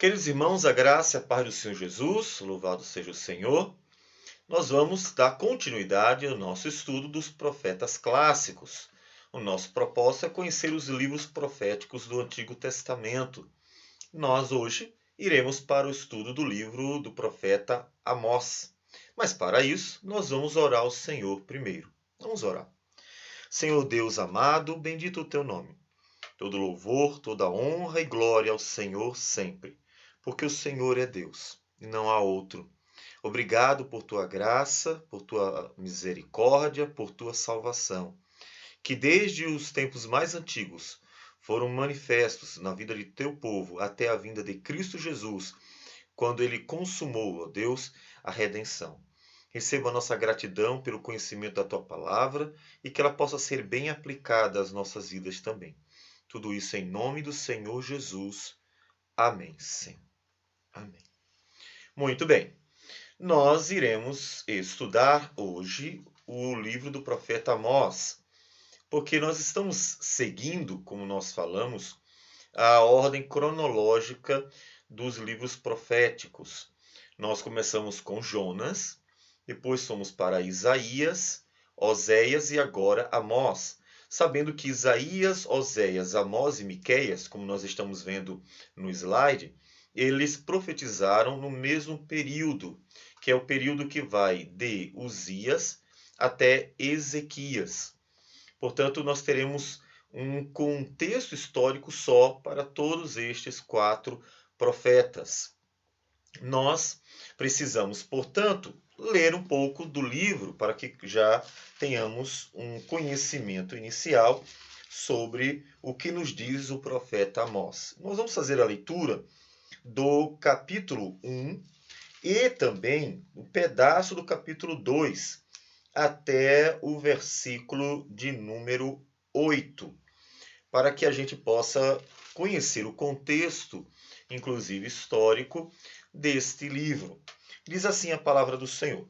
Queridos irmãos, a graça e a paz do Senhor Jesus, louvado seja o Senhor. Nós vamos dar continuidade ao nosso estudo dos profetas clássicos. O nosso propósito é conhecer os livros proféticos do Antigo Testamento. Nós hoje iremos para o estudo do livro do profeta Amós. Mas para isso, nós vamos orar ao Senhor primeiro. Vamos orar. Senhor Deus amado, bendito o teu nome. Todo louvor, toda honra e glória ao Senhor sempre, porque o Senhor é Deus e não há outro. Obrigado por tua graça, por tua misericórdia, por tua salvação, que desde os tempos mais antigos foram manifestos na vida de teu povo até a vinda de Cristo Jesus, quando ele consumou, ó Deus, a redenção. Receba a nossa gratidão pelo conhecimento da tua palavra e que ela possa ser bem aplicada às nossas vidas também. Tudo isso em nome do Senhor Jesus. Amém, Senhor. Amém. Muito bem. Nós iremos estudar hoje o livro do profeta Amós, porque nós estamos seguindo, como nós falamos, a ordem cronológica dos livros proféticos. Nós começamos com Jonas, depois fomos para Isaías, Oséias e agora Amós. Sabendo que Isaías, Oséias, Amós e Miqueias, como nós estamos vendo no slide, eles profetizaram no mesmo período, que é o período que vai de Uzias até Ezequias. Portanto, nós teremos um contexto histórico só para todos estes 4 profetas. Nós precisamos, portanto, ler um pouco do livro para que já tenhamos um conhecimento inicial sobre o que nos diz o profeta Amós. Nós vamos fazer a leitura do capítulo 1 e também um pedaço do capítulo 2 até o versículo de número 8, para que a gente possa conhecer o contexto, inclusive histórico, deste livro. Diz assim a palavra do Senhor: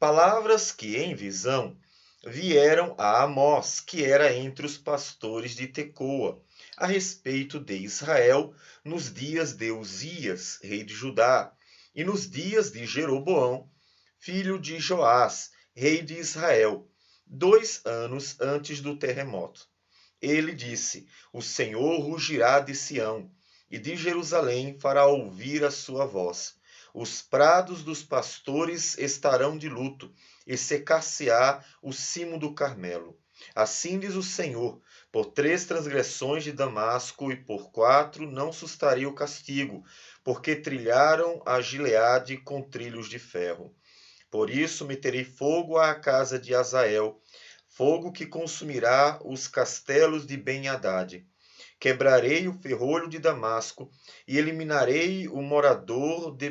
palavras que em visão vieram a Amós, que era entre os pastores de Tecoa, a respeito de Israel, nos dias de Uzias, rei de Judá, e nos dias de Jeroboão, filho de Joás, rei de Israel, 2 anos antes do terremoto. Ele disse: o Senhor rugirá de Sião, e de Jerusalém fará ouvir a sua voz. Os prados dos pastores estarão de luto, e secar-se-á o cimo do Carmelo. Assim diz o Senhor: por 3 transgressões de Damasco e por 4 não sustarei o castigo, porque trilharam a Gileade com trilhos de ferro. Por isso meterei fogo à casa de Azael, fogo que consumirá os castelos de Ben-Hadad. Quebrarei o ferrolho de Damasco e eliminarei o morador de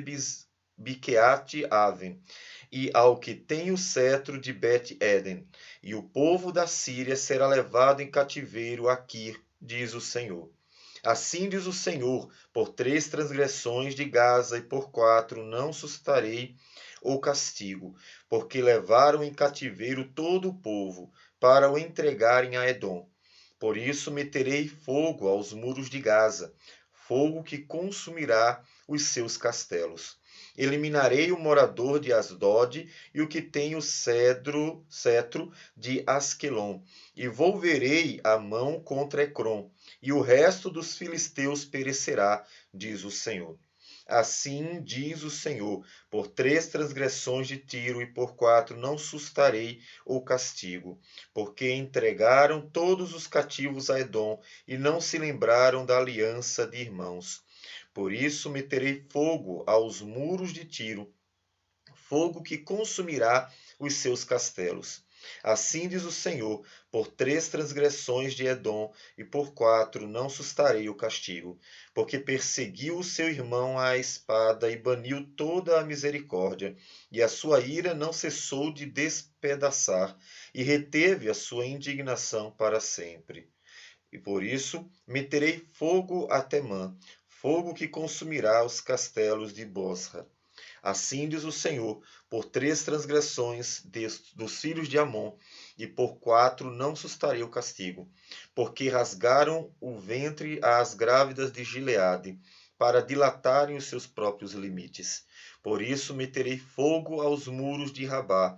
Biqueate-Aven, e ao que tem o cetro de Bet-Eden. E o povo da Síria será levado em cativeiro a Quir, diz o Senhor. Assim diz o Senhor: por 3 transgressões de Gaza e por 4 não sustarei o castigo, porque levaram em cativeiro todo o povo, para o entregarem a Edom. Por isso meterei fogo aos muros de Gaza, fogo que consumirá os seus castelos. Eliminarei o morador de Asdod e o que tem o cetro de Asquelon, e volverei a mão contra Ecrom, e o resto dos filisteus perecerá, diz o Senhor. Assim diz o Senhor: por 3 transgressões de Tiro e por 4 não sustarei o castigo, porque entregaram todos os cativos a Edom e não se lembraram da aliança de irmãos. Por isso meterei fogo aos muros de Tiro, fogo que consumirá os seus castelos. Assim diz o Senhor: por 3 transgressões de Edom e por 4 não sustarei o castigo, porque perseguiu o seu irmão à espada e baniu toda a misericórdia, e a sua ira não cessou de despedaçar, e reteve a sua indignação para sempre. E por isso meterei fogo a Temã, fogo que consumirá os castelos de Bosra. Assim diz o Senhor: por 3 transgressões dos filhos de Amon, e por 4 não sustarei o castigo, porque rasgaram o ventre às grávidas de Gileade, para dilatarem os seus próprios limites. Por isso meterei fogo aos muros de Rabá,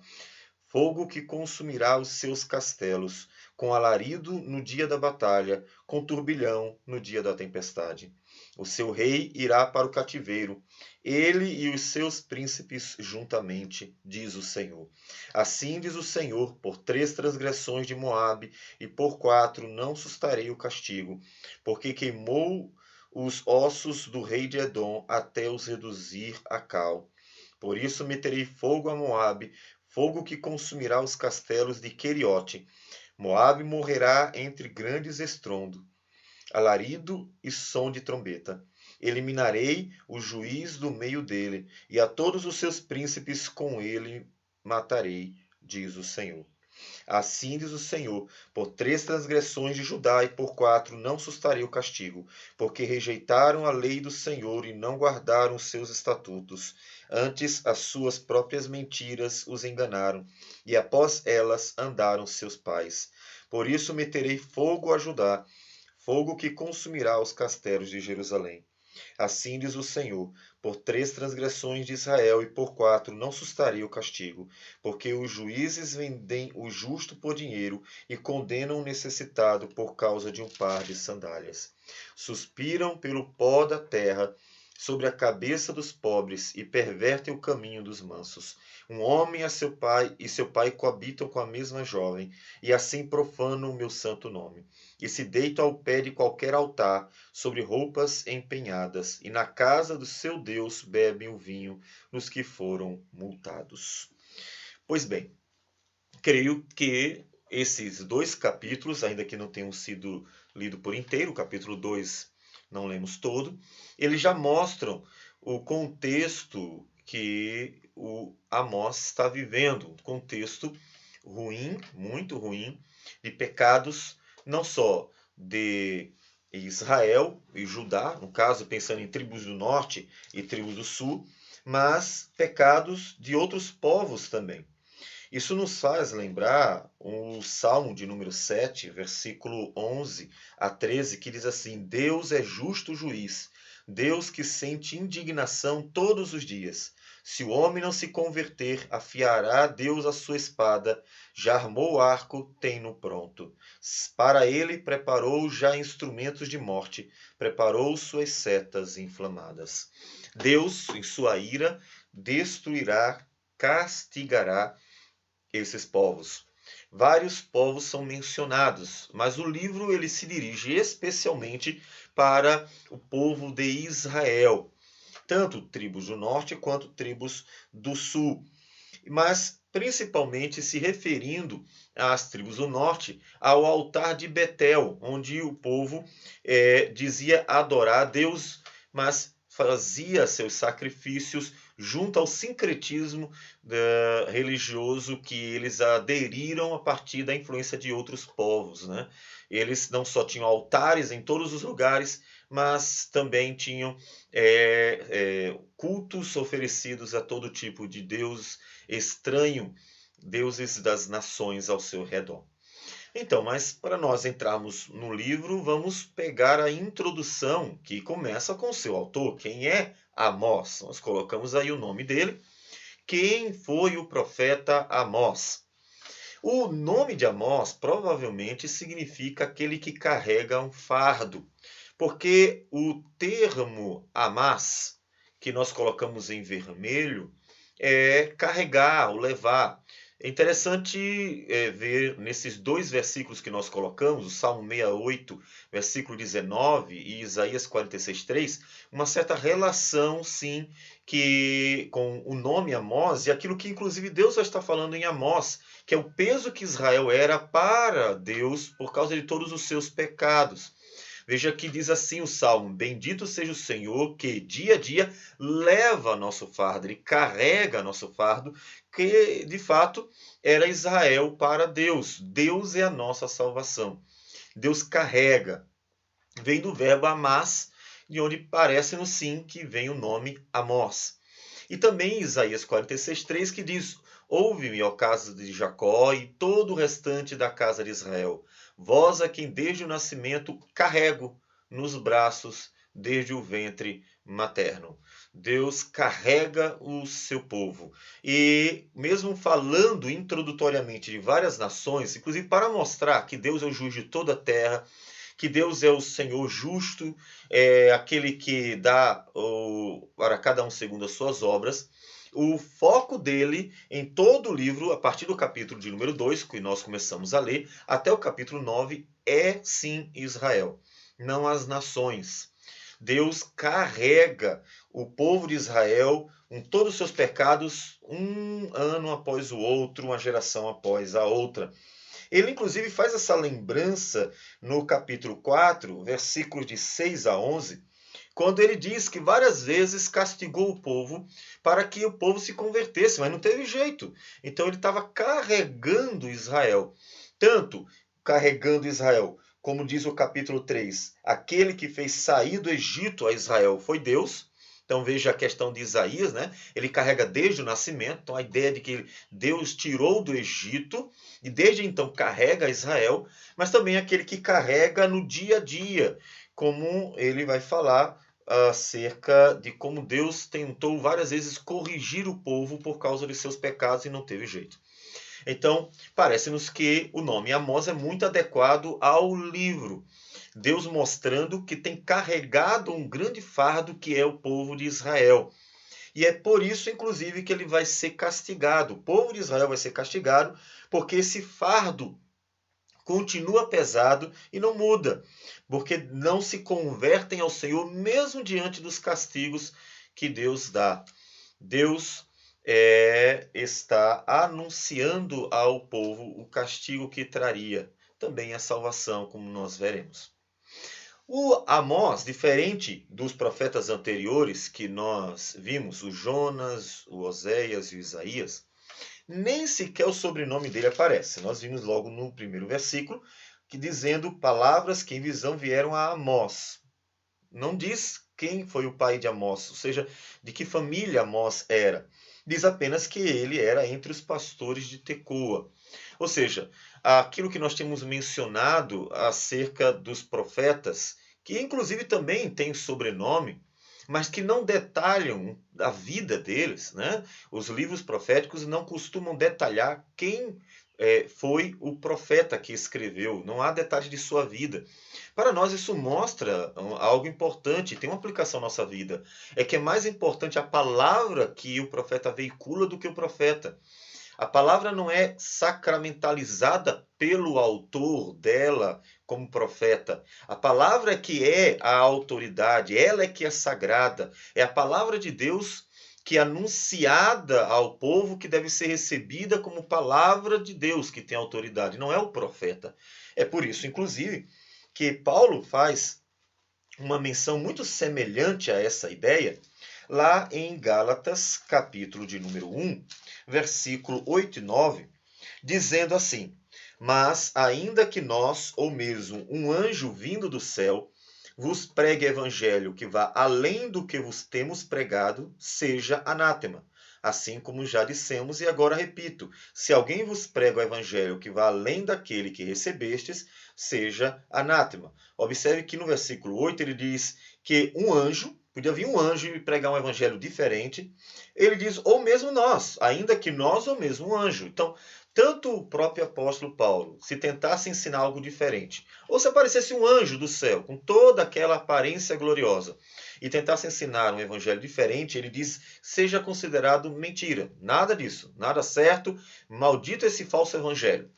fogo que consumirá os seus castelos, com alarido no dia da batalha, com turbilhão no dia da tempestade. O seu rei irá para o cativeiro, ele e os seus príncipes juntamente, diz o Senhor. Assim diz o Senhor, por 3 transgressões de Moabe, e por 4 não sustarei o castigo, porque queimou os ossos do rei de Edom até os reduzir a cal. Por isso meterei fogo a Moabe, fogo que consumirá os castelos de Queriote. Moabe morrerá entre grandes estrondo, alarido e som de trombeta. Eliminarei o juiz do meio dele, e a todos os seus príncipes com ele matarei, diz o Senhor. Assim diz o Senhor, por 3 transgressões de Judá e por 4 não sustarei o castigo, porque rejeitaram a lei do Senhor e não guardaram os seus estatutos. Antes as suas próprias mentiras os enganaram, e após elas andaram seus pais. Por isso meterei fogo a Judá, fogo que consumirá os castelos de Jerusalém. Assim diz o Senhor, por 3 transgressões de Israel e por 4 não sustarei o castigo, porque os juízes vendem o justo por dinheiro e condenam o necessitado por causa de um par de sandálias. Suspiram pelo pó da terra sobre a cabeça dos pobres e pervertem o caminho dos mansos. Um homem e seu pai coabitam com a mesma jovem, e assim profanam o meu santo nome. E se deitam ao pé de qualquer altar, sobre roupas empenhadas, e na casa do seu Deus bebem o vinho nos que foram multados. Pois bem, creio que esses 2 capítulos, ainda que não tenham sido lidos por inteiro, o capítulo 2 não lemos todo, eles já mostram o contexto que o Amós está vivendo, um contexto ruim, muito ruim, de pecados não só de Israel e Judá, no caso pensando em tribos do norte e tribos do sul, mas pecados de outros povos também. Isso nos faz lembrar o Salmo de número 7, versículo 11 a 13, que diz assim: Deus é justo juiz, Deus que sente indignação todos os dias. Se o homem não se converter, afiará Deus a sua espada, já armou o arco, tem-no pronto. Para ele preparou já instrumentos de morte, preparou suas setas inflamadas. Deus, em sua ira, destruirá, castigará esses povos. Vários povos são mencionados, mas o livro ele se dirige especialmente para o povo de Israel, tanto tribos do norte quanto tribos do sul, mas principalmente se referindo às tribos do norte, ao altar de Betel, onde o povo dizia adorar a Deus, mas fazia seus sacrifícios junto ao sincretismo religioso que eles aderiram a partir da influência de outros povos, né? Eles não só tinham altares em todos os lugares, mas também tinham cultos oferecidos a todo tipo de deus estranho, deuses das nações ao seu redor. Então, mas para nós entrarmos no livro, vamos pegar a introdução que começa com o seu autor. Quem é Amós? Nós colocamos aí o nome dele. Quem foi o profeta Amós? O nome de Amós provavelmente significa aquele que carrega um fardo, porque o termo Amás, que nós colocamos em vermelho, é carregar ou levar. É interessante ver nesses 2 versículos que nós colocamos, o Salmo 68, versículo 19 e Isaías 46:3, uma certa relação, sim, que com o nome Amós e aquilo que inclusive Deus já está falando em Amós, que é o peso que Israel era para Deus por causa de todos os seus pecados. Veja que diz assim o Salmo: Bendito seja o Senhor que dia a dia leva nosso fardo, ele carrega nosso fardo, que de fato era Israel para Deus. Deus é a nossa salvação. Deus carrega. Vem do verbo amás, de onde parece-nos sim que vem o nome Amós. E também Isaías 46:3 que diz: Ouve-me, ó casa de Jacó, e todo o restante da casa de Israel. Vós a quem desde o nascimento carrego nos braços desde o ventre materno. Deus carrega o seu povo. E mesmo falando introdutoriamente de várias nações, inclusive para mostrar que Deus é o juiz de toda a terra, que Deus é o Senhor justo, é aquele que dá para cada um segundo as suas obras, o foco dele em todo o livro, a partir do capítulo de número 2, que nós começamos a ler, até o capítulo 9, é sim Israel, não as nações. Deus carrega o povo de Israel com todos os seus pecados, um ano após o outro, uma geração após a outra. Ele, inclusive, faz essa lembrança no capítulo 4, versículos de 6 a 11, quando ele diz que várias vezes castigou o povo para que o povo se convertesse, mas não teve jeito. Então ele estava carregando Israel. Tanto carregando Israel, como diz o capítulo 3, aquele que fez sair do Egito a Israel foi Deus. Então veja a questão de Isaías, né? Ele carrega desde o nascimento, então a ideia de que Deus tirou do Egito e desde então carrega Israel, mas também aquele que carrega no dia a dia, como ele vai falar acerca de como Deus tentou várias vezes corrigir o povo por causa de seus pecados e não teve jeito. Então, parece-nos que o nome Amós é muito adequado ao livro. Deus mostrando que tem carregado um grande fardo que é o povo de Israel. E é por isso, inclusive, que ele vai ser castigado. O povo de Israel vai ser castigado porque esse fardo continua pesado e não muda, porque não se convertem ao Senhor mesmo diante dos castigos que Deus dá. Deus está anunciando ao povo o castigo que traria também a salvação, como nós veremos. O Amós, diferente dos profetas anteriores que nós vimos, o Jonas, o Oséias e o Isaías, nem sequer o sobrenome dele aparece. Nós vimos logo no primeiro versículo, que dizendo palavras que em visão vieram a Amós. Não diz quem foi o pai de Amós, ou seja, de que família Amós era. Diz apenas que ele era entre os pastores de Tecoa. Ou seja, aquilo que nós temos mencionado acerca dos profetas, que inclusive também tem sobrenome, mas que não detalham a vida deles, né? Os livros proféticos não costumam detalhar quem foi o profeta que escreveu, não há detalhes de sua vida. Para nós isso mostra algo importante, tem uma aplicação na nossa vida. É que é mais importante a palavra que o profeta veicula do que o profeta. A palavra não é sacramentalizada pelo autor dela como profeta. A palavra é que é a autoridade, ela é que é sagrada. É a palavra de Deus que é anunciada ao povo, que deve ser recebida como palavra de Deus, que tem autoridade, não é o profeta. É por isso, inclusive, que Paulo faz uma menção muito semelhante a essa ideia lá em Gálatas, capítulo de número 1, versículo 8 e 9, dizendo assim: Mas ainda que nós, ou mesmo um anjo vindo do céu, vos pregue evangelho que vá além do que vos temos pregado, seja anátema. Assim como já dissemos e agora repito, se alguém vos prega o evangelho que vá além daquele que recebestes, seja anátema. Observe que no versículo 8 ele diz que um anjo, podia vir um anjo e pregar um evangelho diferente, ele diz, ou mesmo nós, ainda que nós ou mesmo um anjo. Então, tanto o próprio apóstolo Paulo, se tentasse ensinar algo diferente, ou se aparecesse um anjo do céu, com toda aquela aparência gloriosa, e tentasse ensinar um evangelho diferente, ele diz, seja considerado mentira. Nada disso, nada certo, maldito esse falso evangelho.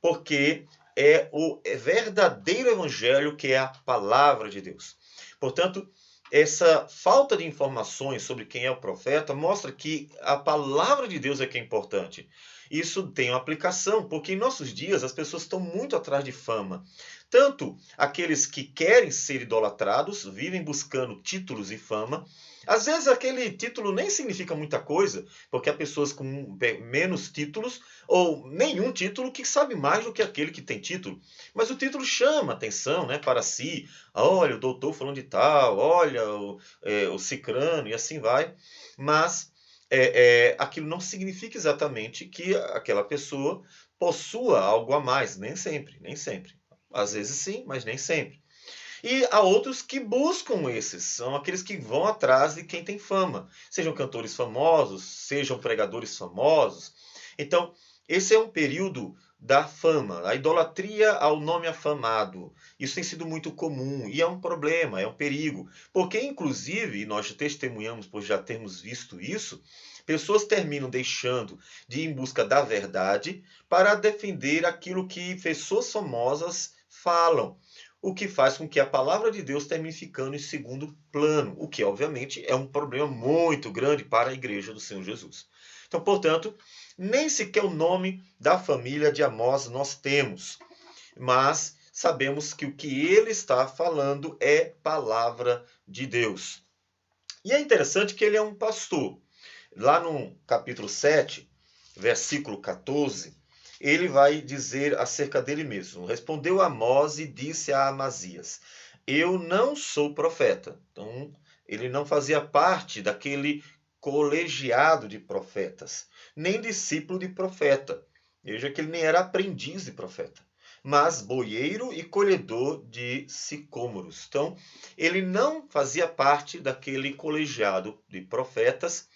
Porque é o verdadeiro evangelho que é a palavra de Deus. Portanto, essa falta de informações sobre quem é o profeta mostra que a palavra de Deus é que é importante. Isso tem uma aplicação, porque em nossos dias as pessoas estão muito atrás de fama. Tanto aqueles que querem ser idolatrados, vivem buscando títulos e fama. Às vezes aquele título nem significa muita coisa, porque há pessoas com menos títulos ou nenhum título que sabe mais do que aquele que tem título. Mas o título chama atenção, né, para si. Olha, o doutor falando de tal, olha, o cicrano, e assim vai. Mas aquilo não significa exatamente que aquela pessoa possua algo a mais. Nem sempre, nem sempre. Às vezes sim, mas nem sempre. E há outros que buscam esses, são aqueles que vão atrás de quem tem fama, sejam cantores famosos, sejam pregadores famosos. Então, esse é um período da fama, a idolatria ao nome afamado. Isso tem sido muito comum e é um problema, é um perigo, porque inclusive, e nós testemunhamos por já termos visto isso, pessoas terminam deixando de ir em busca da verdade para defender aquilo que pessoas famosas falam, o que faz com que a palavra de Deus termine ficando em segundo plano, o que obviamente é um problema muito grande para a igreja do Senhor Jesus. Então, portanto, nem sequer o nome da família de Amós nós temos, mas sabemos que o que ele está falando é palavra de Deus. E é interessante que ele é um pastor. Lá no capítulo 7, versículo 14, ele vai dizer acerca dele mesmo. Respondeu Amós e disse a Amazias: eu não sou profeta. Então, ele não fazia parte daquele colegiado de profetas, nem discípulo de profeta. Veja que ele nem era aprendiz de profeta, mas boieiro e colhedor de sicômoros. Então, ele não fazia parte daquele colegiado de profetas,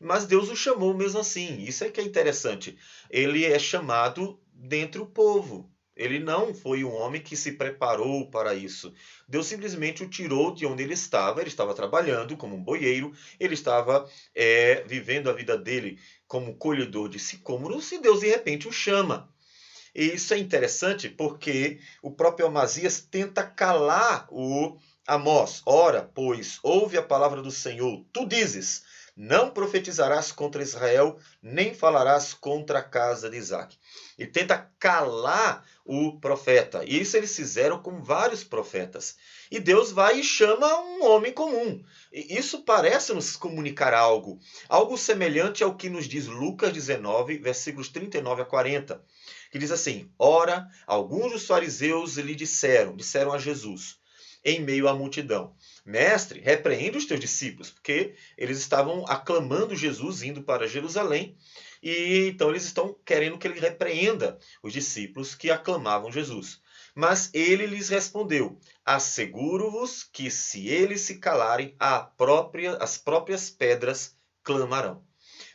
mas Deus o chamou mesmo assim. Isso é que é interessante. Ele é chamado dentre o povo. Ele não foi um homem que se preparou para isso. Deus simplesmente o tirou de onde ele estava. Ele estava trabalhando como um boieiro, ele estava vivendo a vida dele como colhedor de sicômoros, e Deus de repente o chama. E isso é interessante porque o próprio Amazias tenta calar o Amós. Ora, pois, ouve a palavra do Senhor. Tu dizes: não profetizarás contra Israel, nem falarás contra a casa de Isaque. E tenta calar o profeta. E isso eles fizeram com vários profetas. E Deus vai e chama um homem comum. E isso parece nos comunicar algo. Algo semelhante ao que nos diz Lucas 19, versículos 39 a 40. Que diz assim: ora, alguns dos fariseus lhe disseram a Jesus, em meio à multidão: mestre, repreende os teus discípulos, porque eles estavam aclamando Jesus indo para Jerusalém, e então eles estão querendo que ele repreenda os discípulos que aclamavam Jesus. Mas ele lhes respondeu: asseguro-vos que se eles se calarem, as próprias pedras clamarão.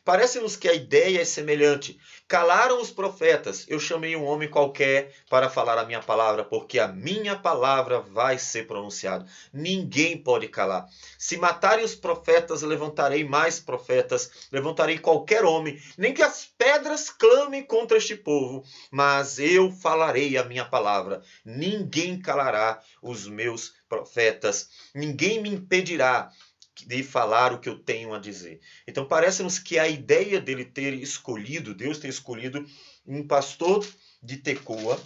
Parece-nos que a ideia é semelhante. Calaram os profetas. Eu chamei um homem qualquer para falar a minha palavra, porque a minha palavra vai ser pronunciada. Ninguém pode calar. Se matarem os profetas, levantarei mais profetas, levantarei qualquer homem, nem que as pedras clamem contra este povo, mas eu falarei a minha palavra. Ninguém calará os meus profetas. Ninguém me impedirá de falar o que eu tenho a dizer. Então parece-nos que a ideia dele ter escolhido, Deus ter escolhido um pastor de Tecoa,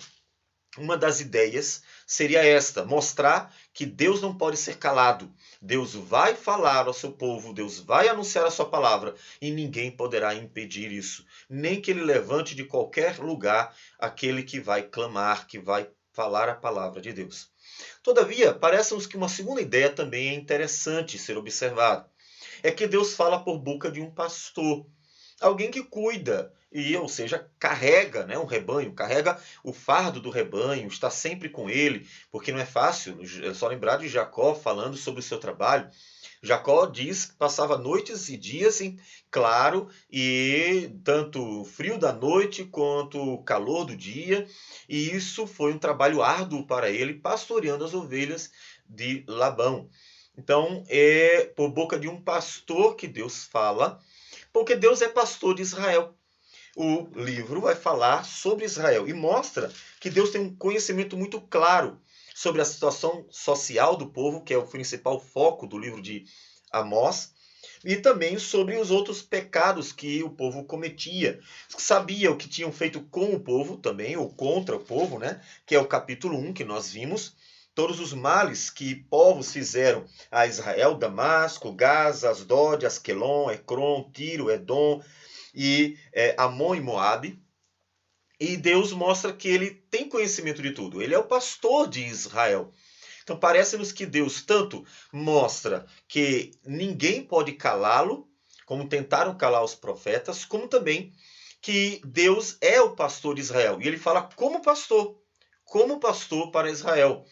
uma das ideias seria esta: mostrar que Deus não pode ser calado. Deus vai falar ao seu povo, Deus vai anunciar a sua palavra e ninguém poderá impedir isso. Nem que ele levante de qualquer lugar aquele que vai clamar, que vai falar a palavra de Deus. Todavia, parece-nos que uma segunda ideia também é interessante ser observada. É que Deus fala por boca de um pastor, alguém que cuida, ou seja, carrega, né, um rebanho, carrega o fardo do rebanho, está sempre com ele, porque não é fácil. É só lembrar de Jacó falando sobre o seu trabalho. Jacó diz que passava noites e dias em claro, e tanto o frio da noite quanto o calor do dia, e isso foi um trabalho árduo para ele, pastoreando as ovelhas de Labão. Então, é por boca de um pastor que Deus fala, porque Deus é pastor de Israel. O livro vai falar sobre Israel e mostra que Deus tem um conhecimento muito claro sobre a situação social do povo, que é o principal foco do livro de Amós, e também sobre os outros pecados que o povo cometia. Sabia o que tinham feito com o povo também, ou contra o povo, né? Que é o capítulo 1 que nós vimos. Todos os males que povos fizeram a Israel: Damasco, Gaza, Asdod, Asquelon, Ecrom, Tiro, Edom e Amon e Moabe. E Deus mostra que ele tem conhecimento de tudo. Ele é o pastor de Israel. Então parece-nos que Deus tanto mostra que ninguém pode calá-lo, como tentaram calar os profetas, como também que Deus é o pastor de Israel. E ele fala como pastor para Israel.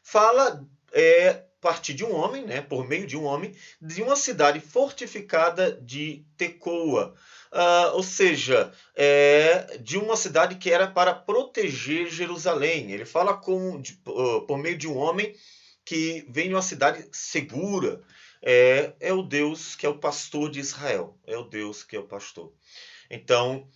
Fala partir de um homem, né, por meio de um homem, de uma cidade fortificada de Tecoa. Ou seja, de uma cidade que era para proteger Jerusalém. Ele fala por meio de um homem que vem de uma cidade segura. É o Deus que é o pastor de Israel. É o Deus que é o pastor. Então,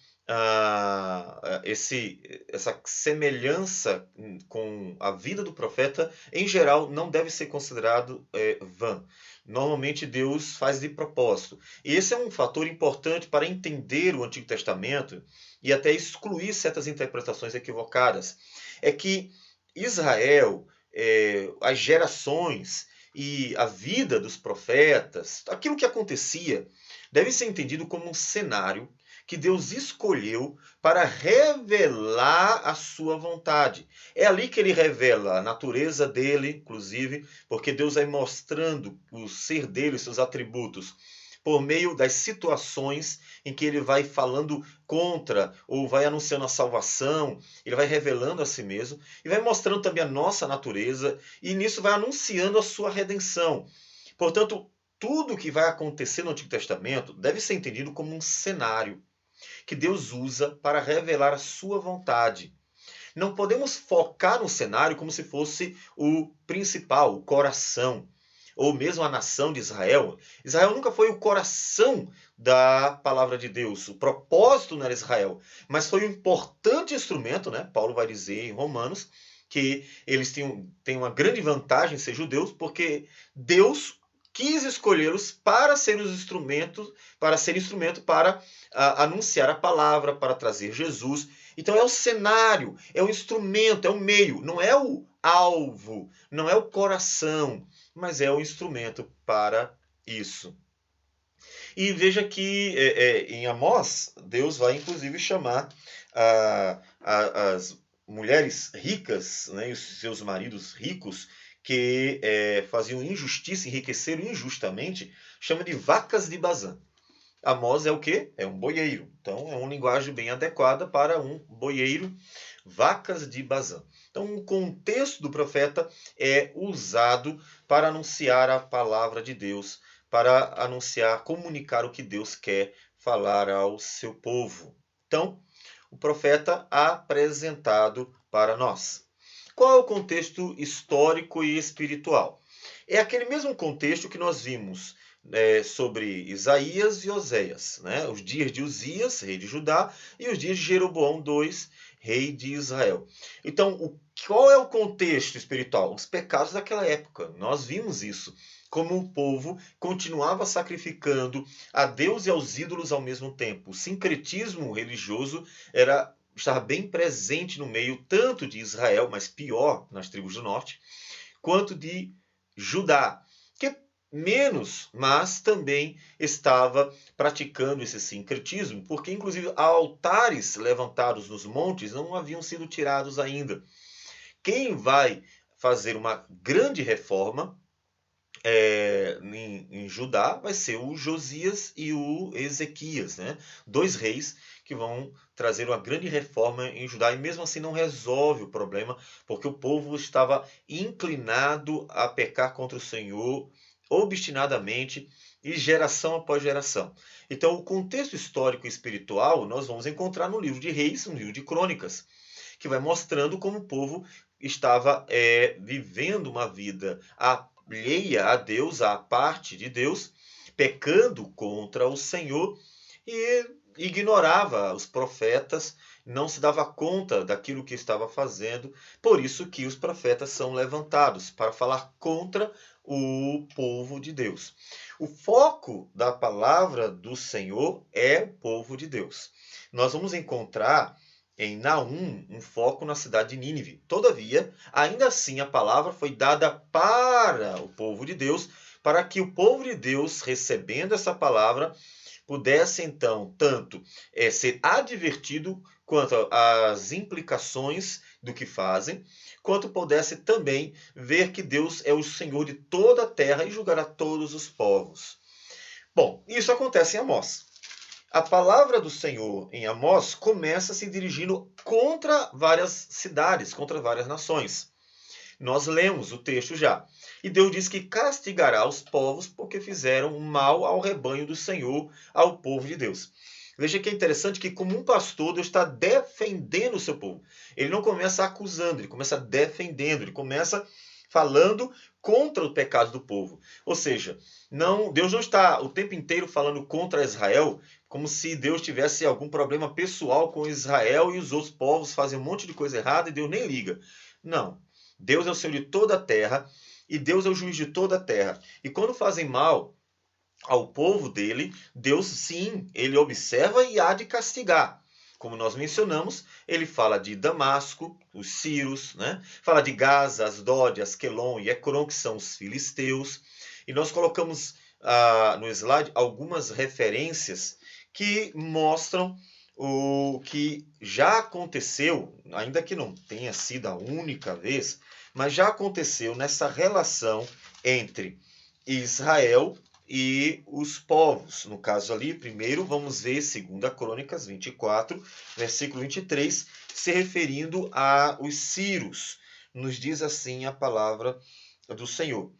essa semelhança com a vida do profeta, em geral, não deve ser considerado vã. Normalmente Deus faz de propósito. E esse é um fator importante para entender o Antigo Testamento e até excluir certas interpretações equivocadas. É que Israel, as gerações e a vida dos profetas, aquilo que acontecia, deve ser entendido como um cenário que Deus escolheu para revelar a sua vontade. É ali que ele revela a natureza dele, inclusive, porque Deus vai mostrando o ser dele, seus atributos, por meio das situações em que ele vai falando contra ou vai anunciando a salvação, ele vai revelando a si mesmo e vai mostrando também a nossa natureza e nisso vai anunciando a sua redenção. Portanto, tudo que vai acontecer no Antigo Testamento deve ser entendido como um cenário que Deus usa para revelar a sua vontade. Não podemos focar no cenário como se fosse o principal, o coração, ou mesmo a nação de Israel. Israel nunca foi o coração da palavra de Deus. O propósito não era Israel, mas foi um importante instrumento, né? Paulo vai dizer em Romanos que eles têm uma grande vantagem em ser judeus, porque Deus quis escolhê-los para ser os instrumentos, para ser instrumento para anunciar a palavra, para trazer Jesus. Então é o cenário, é o instrumento, é o meio, não é o alvo, não é o coração, mas é o instrumento para isso. E veja que em Amós, Deus vai inclusive chamar as mulheres ricas, né, e os seus maridos ricos, que faziam injustiça, enriqueceram injustamente, chama de vacas de Bazã. Amós é o quê? É um boieiro. Então, é uma linguagem bem adequada para um boieiro, vacas de Bazã. Então, o contexto do profeta é usado para anunciar a palavra de Deus, para anunciar, comunicar o que Deus quer falar ao seu povo. Então, o profeta apresentado para nós. Qual é o contexto histórico e espiritual? É aquele mesmo contexto que nós vimos sobre Isaías e Oséias, né? Os dias de Uzias, rei de Judá, e os dias de Jeroboão II, rei de Israel. Então, qual é o contexto espiritual? Os pecados daquela época. Nós vimos isso. Como o povo continuava sacrificando a Deus e aos ídolos ao mesmo tempo. O sincretismo religioso estava bem presente no meio tanto de Israel, mas pior nas tribos do norte, quanto de Judá, que menos, mas também estava praticando esse sincretismo, porque inclusive altares levantados nos montes não haviam sido tirados ainda. Quem vai fazer uma grande reforma em Judá vai ser o Josias e o Ezequias, né? Dois reis que vão trazer uma grande reforma em Judá e mesmo assim não resolve o problema, porque o povo estava inclinado a pecar contra o Senhor obstinadamente e geração após geração. Então, o contexto histórico e espiritual nós vamos encontrar no livro de Reis, no livro de Crônicas, que vai mostrando como o povo estava vivendo uma vida alheia a Deus, à parte de Deus, pecando contra o Senhor e ignorava os profetas, não se dava conta daquilo que estava fazendo. Por isso que os profetas são levantados para falar contra o povo de Deus. O foco da palavra do Senhor é o povo de Deus. Nós vamos encontrar em Naum um foco na cidade de Nínive. Todavia, ainda assim a palavra foi dada para o povo de Deus, para que o povo de Deus, recebendo essa palavra, pudesse então tanto ser advertido quanto às implicações do que fazem, quanto pudesse também ver que Deus é o Senhor de toda a terra e julgará todos os povos. Bom, isso acontece em Amós. A palavra do Senhor em Amós começa se dirigindo contra várias cidades, contra várias nações. Nós lemos o texto já. E Deus diz que castigará os povos porque fizeram mal ao rebanho do Senhor, ao povo de Deus. Veja que é interessante que, como um pastor, Deus está defendendo o seu povo. Ele não começa acusando, ele começa defendendo, ele começa falando contra o pecado do povo. Ou seja, Deus não está o tempo inteiro falando contra Israel, como se Deus tivesse algum problema pessoal com Israel e os outros povos fazem um monte de coisa errada e Deus nem liga. Não. Deus é o Senhor de toda a terra e Deus é o juiz de toda a terra. E quando fazem mal ao povo dele, Deus sim, ele observa e há de castigar. Como nós mencionamos, ele fala de Damasco, os sírios, né? Fala de Gaza, Asdod, Asquelon e Ecrom, que são os filisteus. E nós colocamos no slide algumas referências que mostram o que já aconteceu, ainda que não tenha sido a única vez, mas já aconteceu nessa relação entre Israel e os povos. No caso ali, primeiro vamos ver 2 Crônicas 24, versículo 23, se referindo aos sírios. Nos diz assim a palavra do Senhor.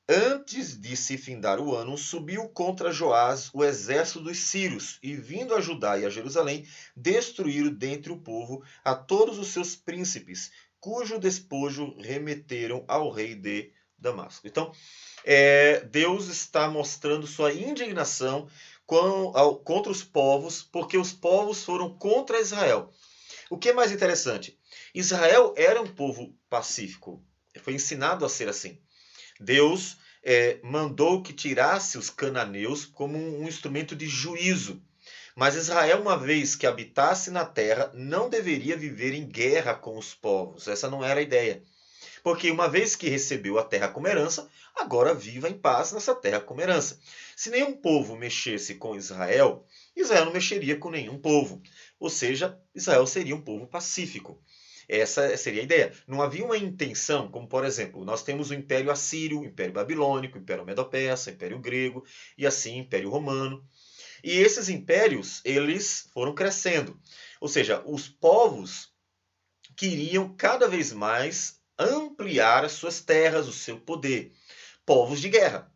Antes de se findar o ano, subiu contra Joás o exército dos sírios, e vindo a Judá e a Jerusalém, destruíram dentre o povo a todos os seus príncipes, cujo despojo remeteram ao rei de Damasco. Então, Deus está mostrando sua indignação contra os povos, porque os povos foram contra Israel. O que é mais interessante? Israel era um povo pacífico, foi ensinado a ser assim. Deus mandou que tirasse os cananeus como um instrumento de juízo. Mas Israel, uma vez que habitasse na terra, não deveria viver em guerra com os povos. Essa não era a ideia. Porque uma vez que recebeu a terra como herança, agora viva em paz nessa terra como herança. Se nenhum povo mexesse com Israel, Israel não mexeria com nenhum povo. Ou seja, Israel seria um povo pacífico. Essa seria a ideia. Não havia uma intenção, como por exemplo, nós temos o Império Assírio, o Império Babilônico, o Império Medo-Persa, o Império Grego e assim o Império Romano. E esses impérios, eles foram crescendo. Ou seja, os povos queriam cada vez mais ampliar as suas terras, o seu poder. Povos de guerra.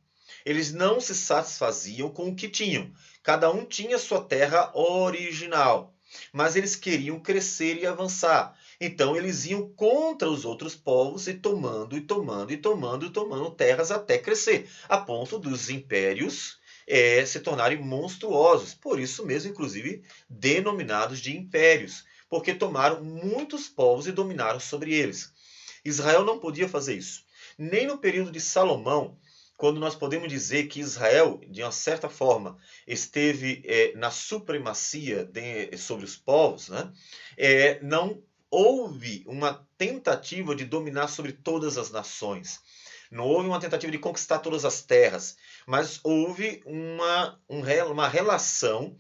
Eles não se satisfaziam com o que tinham. Cada um tinha sua terra original. Mas eles queriam crescer e avançar. Então eles iam contra os outros povos e tomando terras até crescer, a ponto dos impérios se tornarem monstruosos. Por isso mesmo, inclusive, denominados de impérios, porque tomaram muitos povos e dominaram sobre eles. Israel não podia fazer isso. Nem no período de Salomão, quando nós podemos dizer que Israel, de uma certa forma, esteve na supremacia sobre os povos, né? Não houve uma tentativa de dominar sobre todas as nações. Não houve uma tentativa de conquistar todas as terras, mas houve uma relação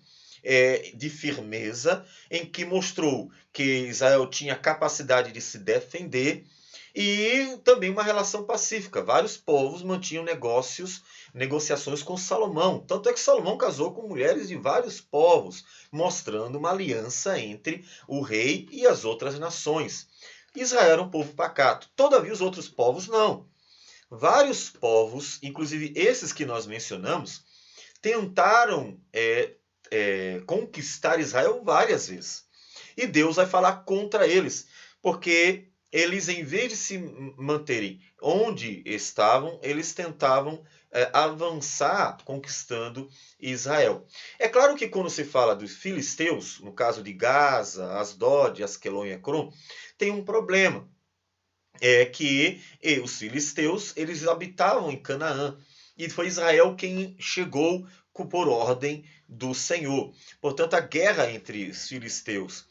de firmeza em que mostrou que Israel tinha capacidade de se defender e também uma relação pacífica. Vários povos mantinham negociações com Salomão. Tanto é que Salomão casou com mulheres de vários povos, mostrando uma aliança entre o rei e as outras nações. Israel era um povo pacato. Todavia, os outros povos não. Vários povos, inclusive esses que nós mencionamos, tentaram conquistar Israel várias vezes. E Deus vai falar contra eles, porque eles, em vez de se manterem onde estavam, eles tentavam avançar conquistando Israel. É claro que quando se fala dos filisteus, no caso de Gaza, Asdod, Asquelon e Ecrom, tem um problema. É que os filisteus, eles habitavam em Canaã. E foi Israel quem chegou por ordem do Senhor. Portanto, a guerra entre os filisteus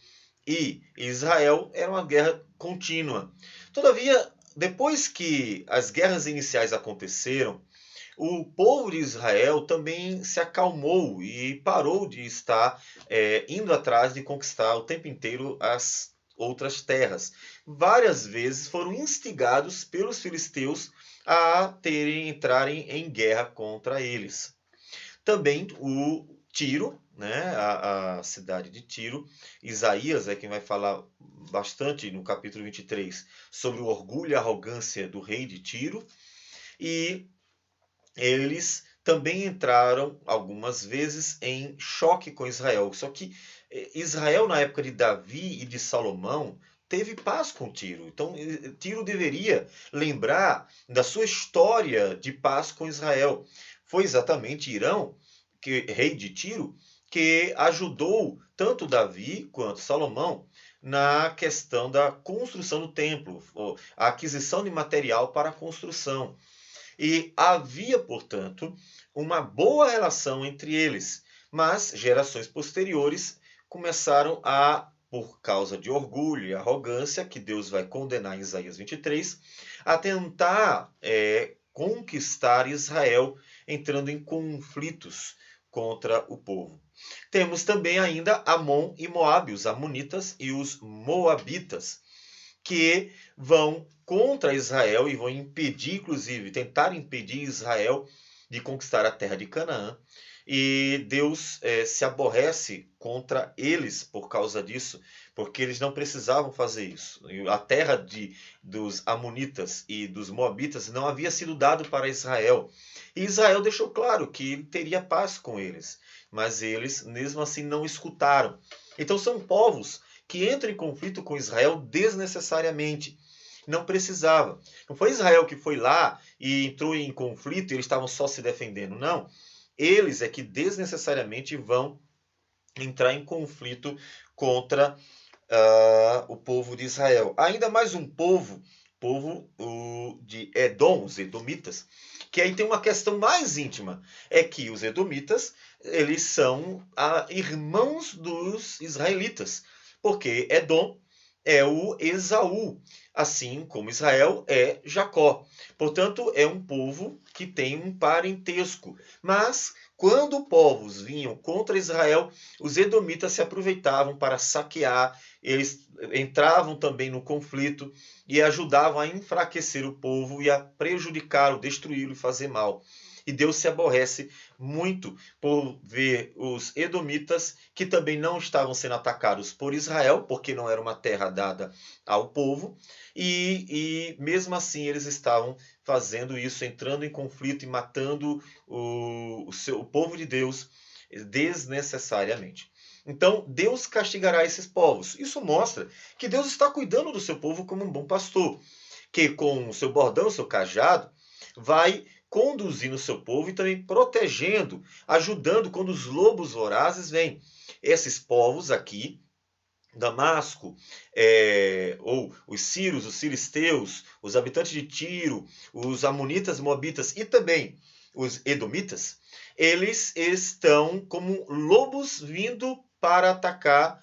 e Israel era uma guerra contínua. Todavia, depois que as guerras iniciais aconteceram, o povo de Israel também se acalmou e parou de estar indo atrás de conquistar o tempo inteiro as outras terras. Várias vezes foram instigados pelos filisteus a entrarem em guerra contra eles. Também Tiro, né, a cidade de Tiro. Isaías é quem vai falar bastante no capítulo 23 sobre o orgulho e a arrogância do rei de Tiro. E eles também entraram algumas vezes em choque com Israel. Só que Israel, na época de Davi e de Salomão, teve paz com Tiro. Então, Tiro deveria lembrar da sua história de paz com Israel. Foi exatamente Irão, rei de Tiro, que ajudou tanto Davi quanto Salomão na questão da construção do templo, a aquisição de material para a construção. E havia, portanto, uma boa relação entre eles. Mas gerações posteriores começaram a, por causa de orgulho e arrogância, que Deus vai condenar em Isaías 23, a tentar conquistar Israel, entrando em conflitos contra o povo. Temos também ainda Amon e Moabe, os amonitas e os moabitas, que vão contra Israel e vão impedir, inclusive, tentar impedir Israel de conquistar a terra de Canaã. E Deus se aborrece contra eles por causa disso, porque eles não precisavam fazer isso. A terra dos amonitas e dos moabitas não havia sido dado para Israel. E Israel deixou claro que ele teria paz com eles, mas eles, mesmo assim, não escutaram. Então são povos que entram em conflito com Israel desnecessariamente. Não precisava. Não foi Israel que foi lá e entrou em conflito e eles estavam só se defendendo. Não. Eles é que desnecessariamente vão entrar em conflito contra o povo de Israel. Ainda mais um povo de Edom, os edomitas, que aí tem uma questão mais íntima. É que os edomitas, eles são irmãos dos israelitas. Porque Edom é o Esaú, assim como Israel é Jacó. Portanto, é um povo que tem um parentesco. Mas, quando povos vinham contra Israel, os edomitas se aproveitavam para saquear, eles entravam também no conflito e ajudavam a enfraquecer o povo e a prejudicá-lo, destruí-lo e fazer mal. E Deus se aborrece muito por ver os edomitas, que também não estavam sendo atacados por Israel, porque não era uma terra dada ao povo, e mesmo assim eles estavam fazendo isso, entrando em conflito e matando o povo de Deus desnecessariamente. Então, Deus castigará esses povos. Isso mostra que Deus está cuidando do seu povo como um bom pastor, que com o seu bordão, o seu cajado, vai conduzindo o seu povo e também protegendo, ajudando quando os lobos vorazes vêm. Esses povos aqui, Damasco, ou os sírios, os filisteus, os habitantes de Tiro, os amonitas, moabitas e também os edomitas, eles estão como lobos vindo para atacar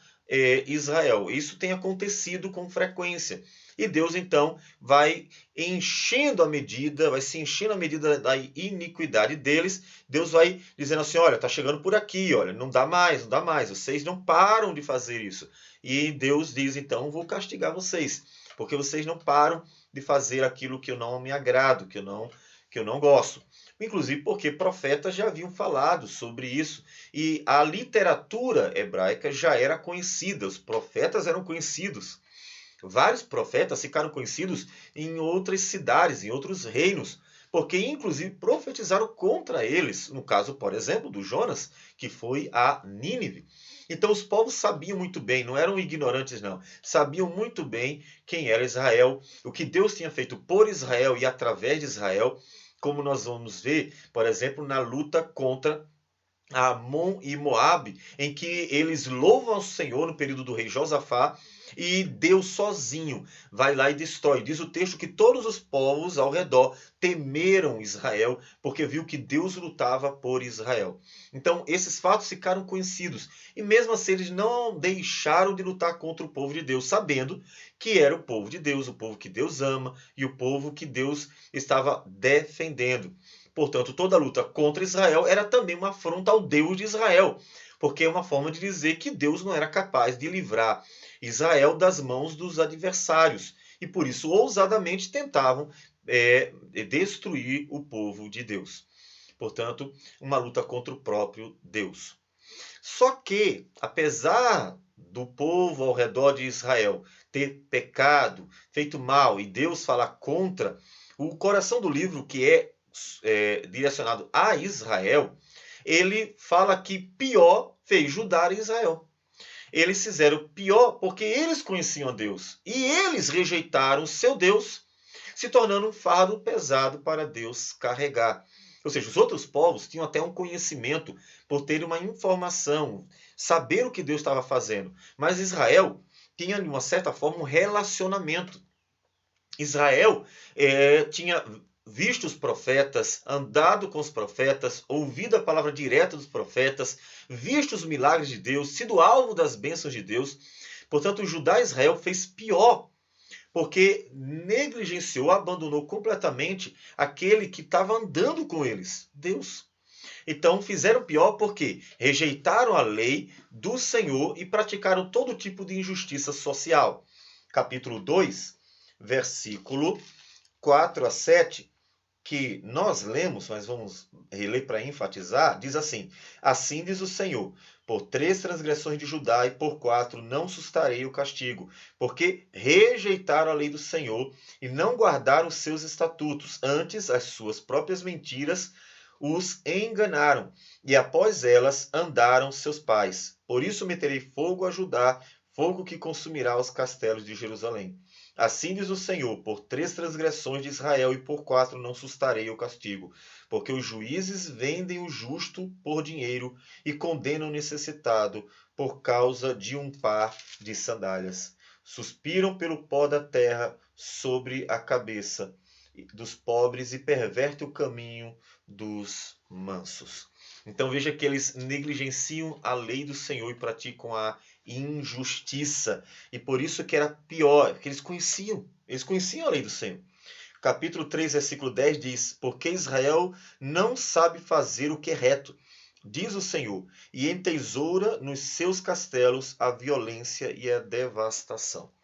Israel. Isso tem acontecido com frequência. E Deus então vai enchendo a medida, vai se enchendo a medida da iniquidade deles. Deus vai dizendo assim: olha, está chegando por aqui, olha, não dá mais, não dá mais. Vocês não param de fazer isso. E Deus diz então: vou castigar vocês, porque vocês não param de fazer aquilo que eu não me agrado, que eu não gosto. Inclusive porque profetas já haviam falado sobre isso e a literatura hebraica já era conhecida, os profetas eram conhecidos. Vários profetas ficaram conhecidos em outras cidades, em outros reinos, porque inclusive profetizaram contra eles, no caso, por exemplo, do Jonas, que foi a Nínive. Então os povos sabiam muito bem, não eram ignorantes não, sabiam muito bem quem era Israel, o que Deus tinha feito por Israel e através de Israel, como nós vamos ver, por exemplo, na luta contra Amon e Moabe, em que eles louvam ao Senhor no período do rei Josafá, e Deus sozinho vai lá e destrói. Diz o texto que todos os povos ao redor temeram Israel, porque viu que Deus lutava por Israel. Então, esses fatos ficaram conhecidos. E mesmo assim, eles não deixaram de lutar contra o povo de Deus, sabendo que era o povo de Deus, o povo que Deus ama e o povo que Deus estava defendendo. Portanto, toda a luta contra Israel era também uma afronta ao Deus de Israel, porque é uma forma de dizer que Deus não era capaz de livrar Israel das mãos dos adversários. E por isso, ousadamente, tentavam destruir o povo de Deus. Portanto, uma luta contra o próprio Deus. Só que, apesar do povo ao redor de Israel ter pecado, feito mal, e Deus falar contra, o coração do livro, que é direcionado a Israel, ele fala que pior fez Judá e Israel. Eles fizeram pior porque eles conheciam a Deus. E eles rejeitaram o seu Deus, se tornando um fardo pesado para Deus carregar. Ou seja, os outros povos tinham até um conhecimento por ter uma informação, saber o que Deus estava fazendo. Mas Israel tinha, de uma certa forma, um relacionamento. Israel tinha visto os profetas, andado com os profetas, ouvido a palavra direta dos profetas, visto os milagres de Deus, sido alvo das bênçãos de Deus. Portanto, o Judá e Israel fez pior, porque negligenciou, abandonou completamente aquele que estava andando com eles, Deus. Então fizeram pior porque rejeitaram a lei do Senhor e praticaram todo tipo de injustiça social. Capítulo 2, versículo 4 a 7, que nós lemos, mas vamos reler para enfatizar, diz assim: Assim diz o Senhor, por 3 transgressões de Judá e por 4 não sustarei o castigo, porque rejeitaram a lei do Senhor e não guardaram os seus estatutos, antes as suas próprias mentiras os enganaram, e após elas andaram seus pais. Por isso meterei fogo a Judá, fogo que consumirá os castelos de Jerusalém. Assim diz o Senhor, por 3 transgressões de Israel e por 4 não sustarei o castigo, porque os juízes vendem o justo por dinheiro e condenam o necessitado por causa de um par de sandálias. Suspiram pelo pó da terra sobre a cabeça dos pobres e pervertem o caminho dos mansos. Então veja que eles negligenciam a lei do Senhor e praticam a injustiça. E por isso que era pior, porque eles conheciam a lei do Senhor. Capítulo 3, versículo 10 diz: Porque Israel não sabe fazer o que é reto, diz o Senhor, e entesoura nos seus castelos a violência e a devastação.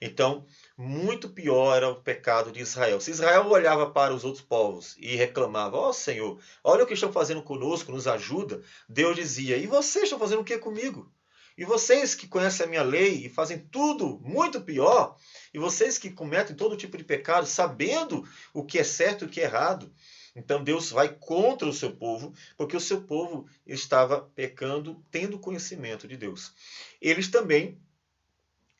Então, muito pior era o pecado de Israel. Se Israel olhava para os outros povos e reclamava: Ó Senhor, olha o que estão fazendo conosco, nos ajuda. Deus dizia: E vocês estão fazendo o que comigo? E vocês que conhecem a minha lei e fazem tudo muito pior, e vocês que cometem todo tipo de pecado, sabendo o que é certo e o que é errado. Então Deus vai contra o seu povo, porque o seu povo estava pecando, tendo conhecimento de Deus. Eles também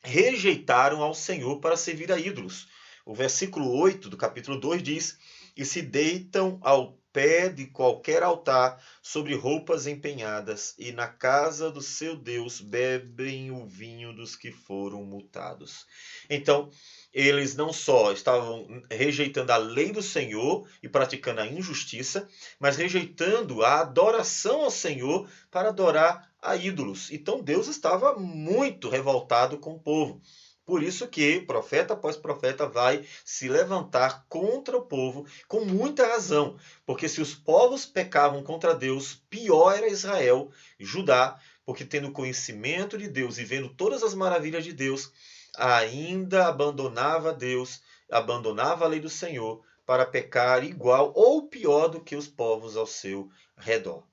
rejeitaram ao Senhor para servir a ídolos. O versículo 8 do capítulo 2 diz: E se deitam ao pé de qualquer altar sobre roupas empenhadas, e na casa do seu Deus bebem o vinho dos que foram multados. Então, eles não só estavam rejeitando a lei do Senhor e praticando a injustiça, mas rejeitando a adoração ao Senhor para adorar a ídolos. Então Deus estava muito revoltado com o povo. Por isso que profeta após profeta vai se levantar contra o povo com muita razão. Porque se os povos pecavam contra Deus, pior era Israel, Judá, porque tendo conhecimento de Deus e vendo todas as maravilhas de Deus, ainda abandonava Deus, abandonava a lei do Senhor para pecar igual ou pior do que os povos ao seu redor.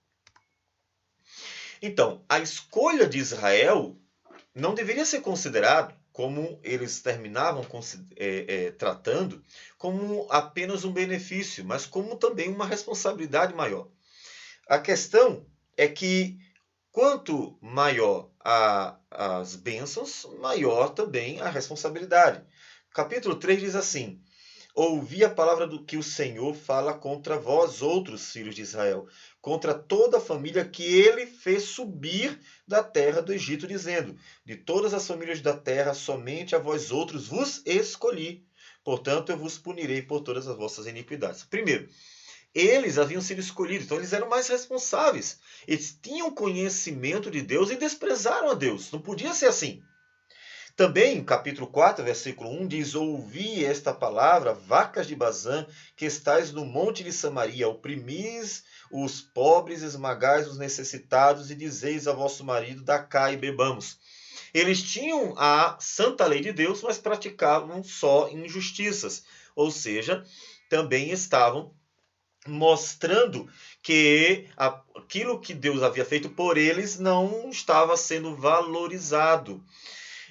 Então, a escolha de Israel não deveria ser considerado, como eles terminavam tratando, como apenas um benefício, mas como também uma responsabilidade maior. A questão é que quanto maior as bênçãos, maior também a responsabilidade. Capítulo 3 diz assim: Ouvi a palavra do que o Senhor fala contra vós, outros filhos de Israel, contra toda a família que ele fez subir da terra do Egito, dizendo: De todas as famílias da terra, somente a vós outros vos escolhi. Portanto, eu vos punirei por todas as vossas iniquidades. Primeiro, eles haviam sido escolhidos, então eles eram mais responsáveis. Eles tinham conhecimento de Deus e desprezaram a Deus. Não podia ser assim. Também, capítulo 4, versículo 1, diz: Ouvi esta palavra, vacas de Bazã, que estáis no monte de Samaria, oprimis os pobres, esmagais os necessitados, e dizeis a vosso marido: dá cá e bebamos. Eles tinham a santa lei de Deus, mas praticavam só injustiças. Ou seja, também estavam mostrando que aquilo que Deus havia feito por eles não estava sendo valorizado.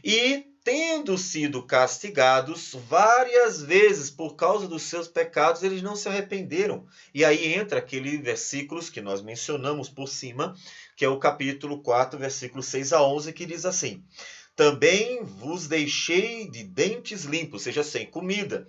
E, tendo sido castigados várias vezes por causa dos seus pecados, eles não se arrependeram. E aí entra aquele versículos que nós mencionamos por cima, que é o capítulo 4, versículos 6 a 11, que diz assim: Também vos deixei de dentes limpos, seja, sem comida,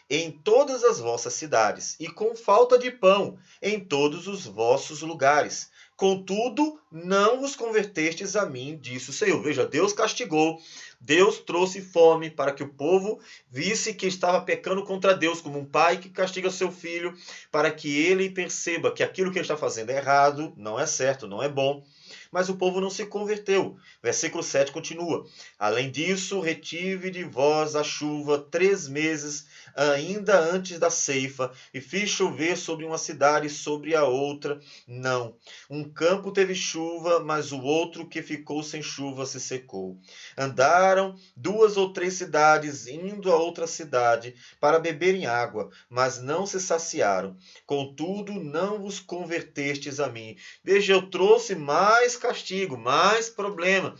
em todas as vossas cidades, e com falta de pão em todos os vossos lugares. Contudo, não vos convertestes a mim, disse o Senhor. Veja, Deus castigou, Deus trouxe fome para que o povo visse que estava pecando contra Deus, como um pai que castiga seu filho, para que ele perceba que aquilo que ele está fazendo é errado, não é certo, não é bom. Mas o povo não se converteu. Versículo 7 continua: Além disso, retive de vós a chuva 3 meses, ainda antes da ceifa, e fiz chover sobre uma cidade e sobre a outra não. Um campo teve chuva, mas o outro que ficou sem chuva se secou. Andaram 2 ou 3 cidades, indo a outra cidade, para beberem água, mas não se saciaram. Contudo, não vos convertestes a mim. Veja, eu trouxe mais castigo, mais problema.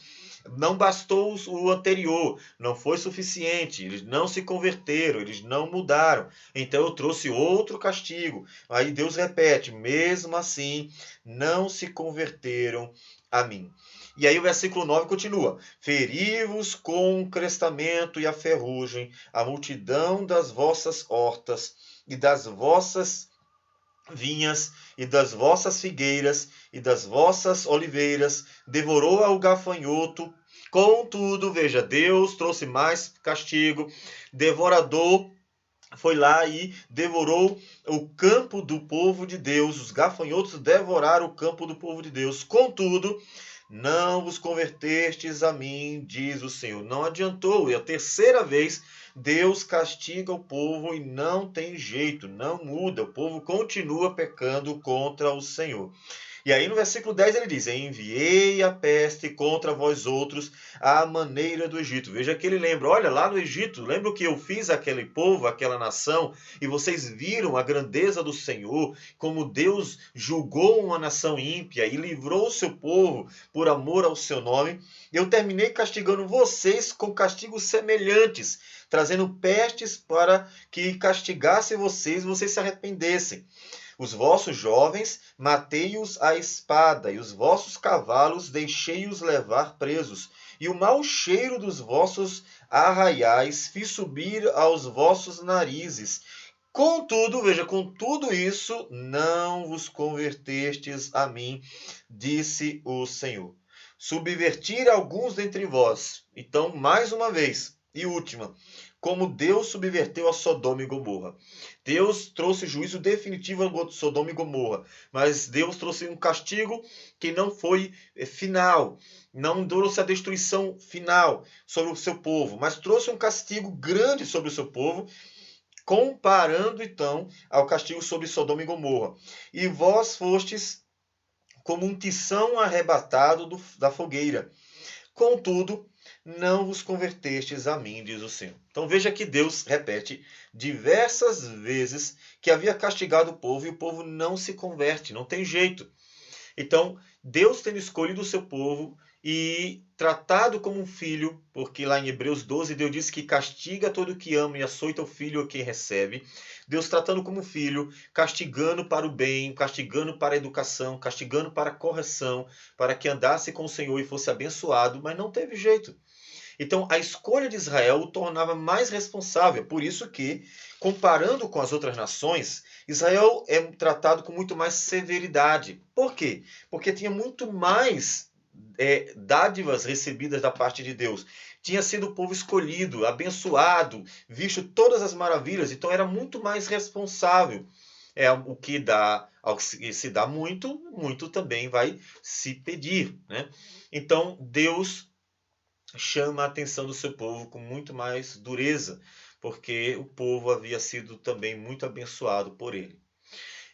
Não bastou o anterior, não foi suficiente, eles não se converteram, eles não mudaram. Então eu trouxe outro castigo. Aí Deus repete: mesmo assim, não se converteram a mim. E aí o versículo 9 continua: Feri-vos com o crestamento e a ferrugem, a multidão das vossas hortas e das vossas vinhas e das vossas figueiras e das vossas oliveiras, devorou o gafanhoto. Contudo, veja, Deus trouxe mais castigo, devorador foi lá e devorou o campo do povo de Deus, os gafanhotos devoraram o campo do povo de Deus. Contudo, não vos convertestes a mim, diz o Senhor. Não adiantou, é a terceira vez Deus castiga o povo e não tem jeito, não muda, o povo continua pecando contra o Senhor. E aí no versículo 10 ele diz: Enviei a peste contra vós outros à maneira do Egito. Veja que ele lembra: olha, lá no Egito, lembra o que eu fiz àquele povo, àquela nação, e vocês viram a grandeza do Senhor, como Deus julgou uma nação ímpia e livrou o seu povo por amor ao seu nome. Eu terminei castigando vocês com castigos semelhantes, trazendo pestes para que castigasse vocês e vocês se arrependessem. Os vossos jovens matei-os à espada, e os vossos cavalos deixei-os levar presos, e o mau cheiro dos vossos arraiais fiz subir aos vossos narizes. Contudo, veja, com tudo isso, não vos convertestes a mim, disse o Senhor. Subvertir alguns dentre vós. Então, mais uma vez, e última, como Deus subverteu a Sodoma e Gomorra. Deus trouxe juízo definitivo a Sodoma e Gomorra, mas Deus trouxe um castigo que não foi final, não trouxe a destruição final sobre o seu povo, mas trouxe um castigo grande sobre o seu povo, comparando então ao castigo sobre Sodoma e Gomorra. E vós fostes como um tição arrebatado da fogueira. Contudo, não vos convertestes a mim, diz o Senhor. Então veja que Deus repete diversas vezes que havia castigado o povo e o povo não se converte, não tem jeito. Então, Deus tendo escolhido o seu povo e tratado como um filho, porque lá em Hebreus 12 Deus diz que castiga todo o que ama e açoita o filho a quem recebe. Deus tratando como filho, castigando para o bem, castigando para a educação, castigando para a correção, para que andasse com o Senhor e fosse abençoado, mas não teve jeito. Então, a escolha de Israel o tornava mais responsável. Por isso que, comparando com as outras nações, Israel é tratado com muito mais severidade. Por quê? Porque tinha muito mais dádivas recebidas da parte de Deus. Tinha sido o povo escolhido, abençoado, visto todas as maravilhas. Então, era muito mais responsável. É o que dá, ao que se dá muito, muito também vai se pedir, né? Então, Deus chama a atenção do seu povo com muito mais dureza, porque o povo havia sido também muito abençoado por ele.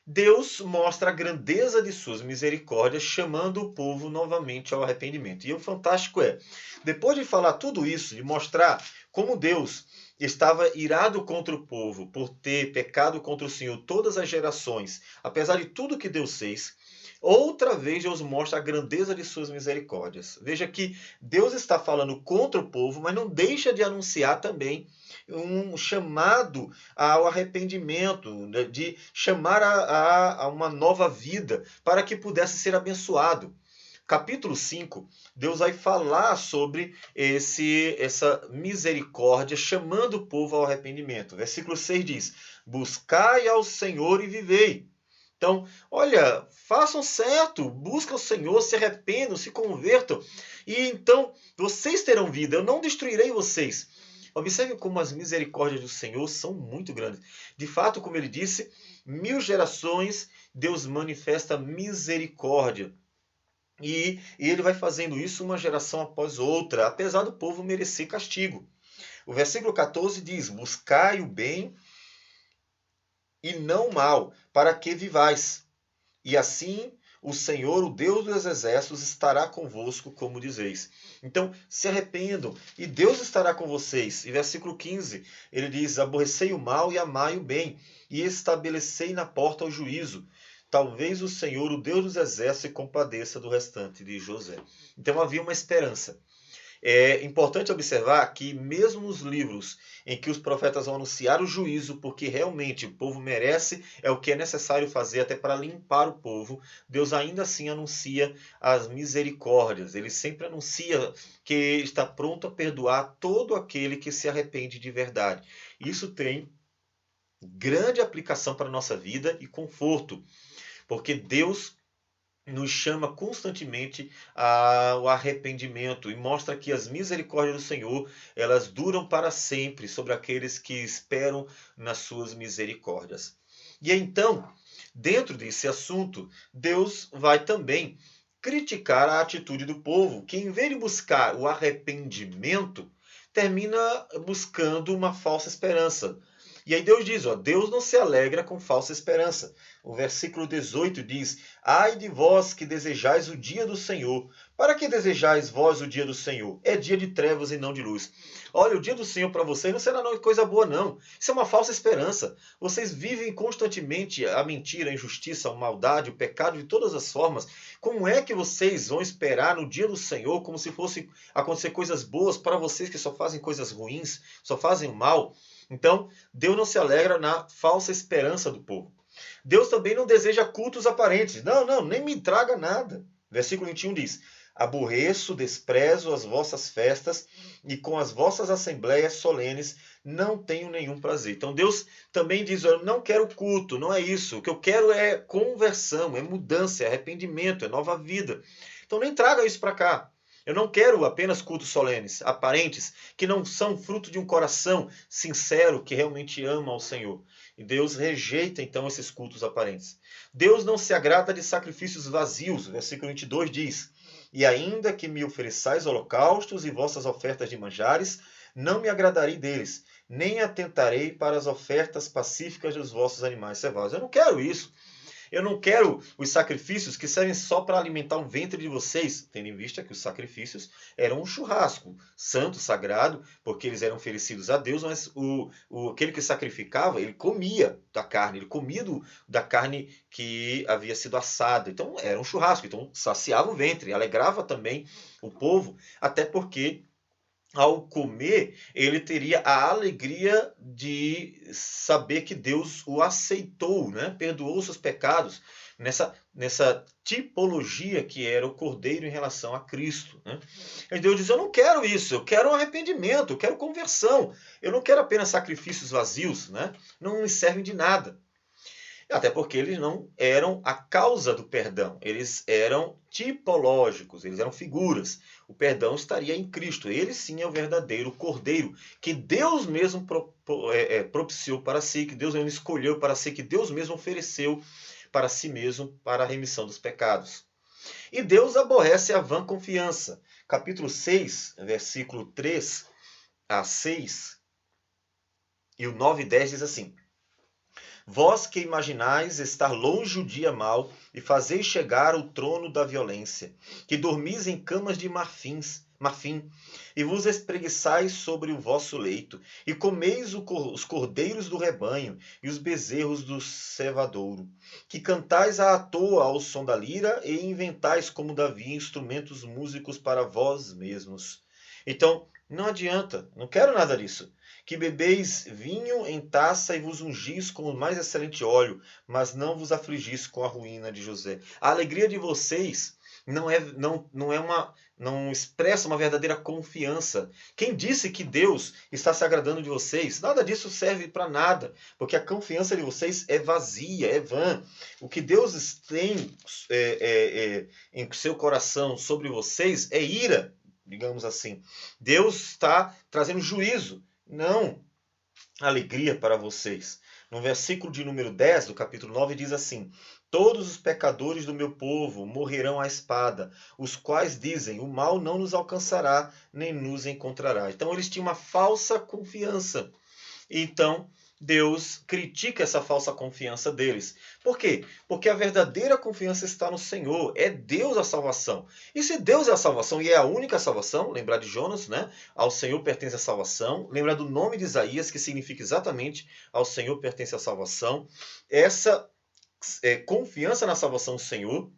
Deus mostra a grandeza de suas misericórdias, chamando o povo novamente ao arrependimento. E o fantástico é, depois de falar tudo isso, de mostrar como Deus estava irado contra o povo por ter pecado contra o Senhor todas as gerações, apesar de tudo que Deus fez, outra vez Deus mostra a grandeza de suas misericórdias. Veja que Deus está falando contra o povo, mas não deixa de anunciar também um chamado ao arrependimento, né, de chamar a uma nova vida para que pudesse ser abençoado. Capítulo 5, Deus vai falar sobre essa misericórdia, chamando o povo ao arrependimento. Versículo 6 diz: buscai ao Senhor e vivei. Então, olha, façam certo, busquem o Senhor, se arrependam, se convertam, e então vocês terão vida, eu não destruirei vocês. Observe como as misericórdias do Senhor são muito grandes. De fato, como ele disse, 1000 gerações Deus manifesta misericórdia. E ele vai fazendo isso uma geração após outra, apesar do povo merecer castigo. O versículo 14 diz: buscai o bem e não o mal, para que vivais. E assim o Senhor, o Deus dos exércitos, estará convosco, como dizeis. Então, se arrependam, e Deus estará com vocês. E versículo 15, ele diz: aborrecei o mal e amai o bem, e estabelecei na porta o juízo. Talvez o Senhor, o Deus dos exércitos, se compadeça do restante de José. Então havia uma esperança. É importante observar que mesmo nos livros em que os profetas vão anunciar o juízo, porque realmente o povo merece, é o que é necessário fazer até para limpar o povo, Deus ainda assim anuncia as misericórdias. Ele sempre anuncia que está pronto a perdoar todo aquele que se arrepende de verdade. Isso tem grande aplicação para a nossa vida e conforto, porque Deus nos chama constantemente ao arrependimento e mostra que as misericórdias do Senhor, elas duram para sempre sobre aqueles que esperam nas suas misericórdias. E então, dentro desse assunto, Deus vai também criticar a atitude do povo, que em vez de buscar o arrependimento, termina buscando uma falsa esperança. E aí Deus diz, ó, Deus não se alegra com falsa esperança. O versículo 18 diz: ai de vós que desejais o dia do Senhor. Para que desejais vós o dia do Senhor? É dia de trevas e não de luz. Olha, o dia do Senhor para vocês não será coisa boa, não. Isso é uma falsa esperança. Vocês vivem constantemente a mentira, a injustiça, a maldade, o pecado de todas as formas. Como é que vocês vão esperar no dia do Senhor como se fosse acontecer coisas boas para vocês que só fazem coisas ruins, só fazem o mal? Então, Deus não se alegra na falsa esperança do povo. Deus também não deseja cultos aparentes. Não, nem me traga nada. Versículo 21 diz: aborreço, desprezo as vossas festas e com as vossas assembleias solenes não tenho nenhum prazer. Então Deus também diz: eu não quero culto, não é isso. O que eu quero é conversão, é mudança, é arrependimento, é nova vida. Então nem traga isso para cá. Eu não quero apenas cultos solenes, aparentes, que não são fruto de um coração sincero que realmente ama ao Senhor. E Deus rejeita então esses cultos aparentes. Deus não se agrada de sacrifícios vazios. O versículo 22 diz: e ainda que me ofereçais holocaustos e vossas ofertas de manjares, não me agradarei deles, nem atentarei para as ofertas pacíficas dos vossos animais cevados. Eu não quero isso. Eu não quero os sacrifícios que servem só para alimentar o ventre de vocês, tendo em vista que os sacrifícios eram um churrasco santo, sagrado, porque eles eram oferecidos a Deus, mas aquele que sacrificava, ele comia da carne, ele comia da carne que havia sido assada. Então era um churrasco, então saciava o ventre, alegrava também o povo, até porque ao comer, ele teria a alegria de saber que Deus o aceitou, né? Perdoou seus pecados, nessa tipologia que era o cordeiro em relação a Cristo. Né? E Deus diz, eu não quero isso, eu quero um arrependimento, eu quero conversão, eu não quero apenas sacrifícios vazios, né? Não me servem de nada. Até porque eles não eram a causa do perdão, eles eram tipológicos, eles eram figuras. O perdão estaria em Cristo, ele sim é o verdadeiro cordeiro, que Deus mesmo propiciou para si, que Deus mesmo escolheu para si, que Deus mesmo ofereceu para si mesmo para a remissão dos pecados. E Deus aborrece a vã confiança. Capítulo 6, versículo 3 a 6, e o 9 e 10 diz assim: Vós que imaginais estar longe o dia mau e fazeis chegar o trono da violência, que dormis em camas de marfim, e vos espreguiçais sobre o vosso leito, e comeis os cordeiros do rebanho e os bezerros do cevadouro, que cantais à toa ao som da lira e inventais como Davi instrumentos músicos para vós mesmos. Então, não adianta, não quero nada disso. Que bebeis vinho em taça e vos ungis com o mais excelente óleo, mas não vos afligis com a ruína de José. A alegria de vocês não expressa uma verdadeira confiança. Quem disse que Deus está se agradando de vocês? Nada disso serve para nada, porque a confiança de vocês é vazia, é vã. O que Deus tem em seu coração sobre vocês é ira, digamos assim. Deus está trazendo juízo, não alegria para vocês. No versículo de número 10 do capítulo 9 diz assim: todos os pecadores do meu povo morrerão à espada, os quais dizem, o mal não nos alcançará, nem nos encontrará. Então eles tinham uma falsa confiança. Então Deus critica essa falsa confiança deles. Por quê? Porque a verdadeira confiança está no Senhor. É Deus a salvação. E se Deus é a salvação e é a única salvação, lembrar de Jonas, né? Ao Senhor pertence a salvação. Lembrar do nome de Isaías, que significa exatamente ao Senhor pertence a salvação. Essa confiança na salvação do Senhor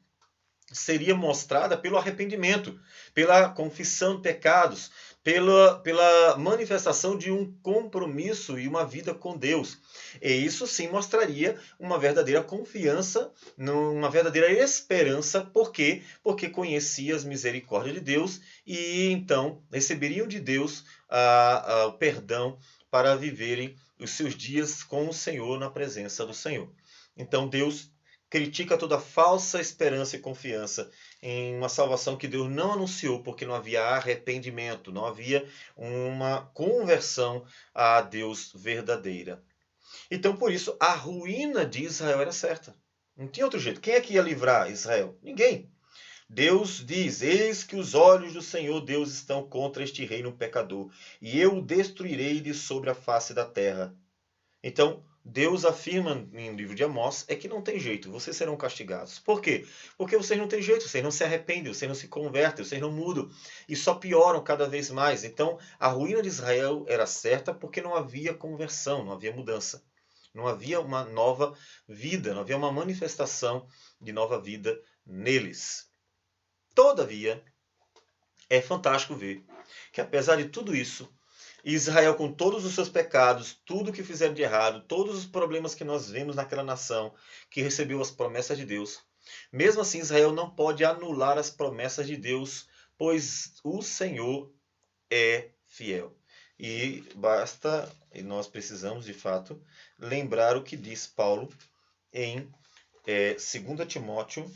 seria mostrada pelo arrependimento, pela confissão de pecados, pela manifestação de um compromisso e uma vida com Deus. E isso sim mostraria uma verdadeira confiança, uma verdadeira esperança. Por quê? Porque conhecia as misericórdias de Deus e então receberiam de Deus o perdão para viverem os seus dias com o Senhor, na presença do Senhor. Então Deus critica toda falsa esperança e confiança em uma salvação que Deus não anunciou, porque não havia arrependimento, não havia uma conversão a Deus verdadeira. Então, por isso, a ruína de Israel era certa. Não tinha outro jeito. Quem é que ia livrar Israel? Ninguém. Deus diz: eis que os olhos do Senhor Deus estão contra este reino pecador, e eu o destruirei de sobre a face da terra. Então, Deus afirma no livro de Amós que não tem jeito, vocês serão castigados. Por quê? Porque vocês não têm jeito, vocês não se arrependem, vocês não se convertem, vocês não mudam e só pioram cada vez mais. Então, a ruína de Israel era certa porque não havia conversão, não havia mudança. Não havia uma nova vida, não havia uma manifestação de nova vida neles. Todavia, é fantástico ver que apesar de tudo isso, Israel, com todos os seus pecados, tudo que fizeram de errado, todos os problemas que nós vemos naquela nação que recebeu as promessas de Deus, mesmo assim Israel não pode anular as promessas de Deus, pois o Senhor é fiel. E basta, e nós precisamos de fato, lembrar o que diz Paulo em 2 Timóteo,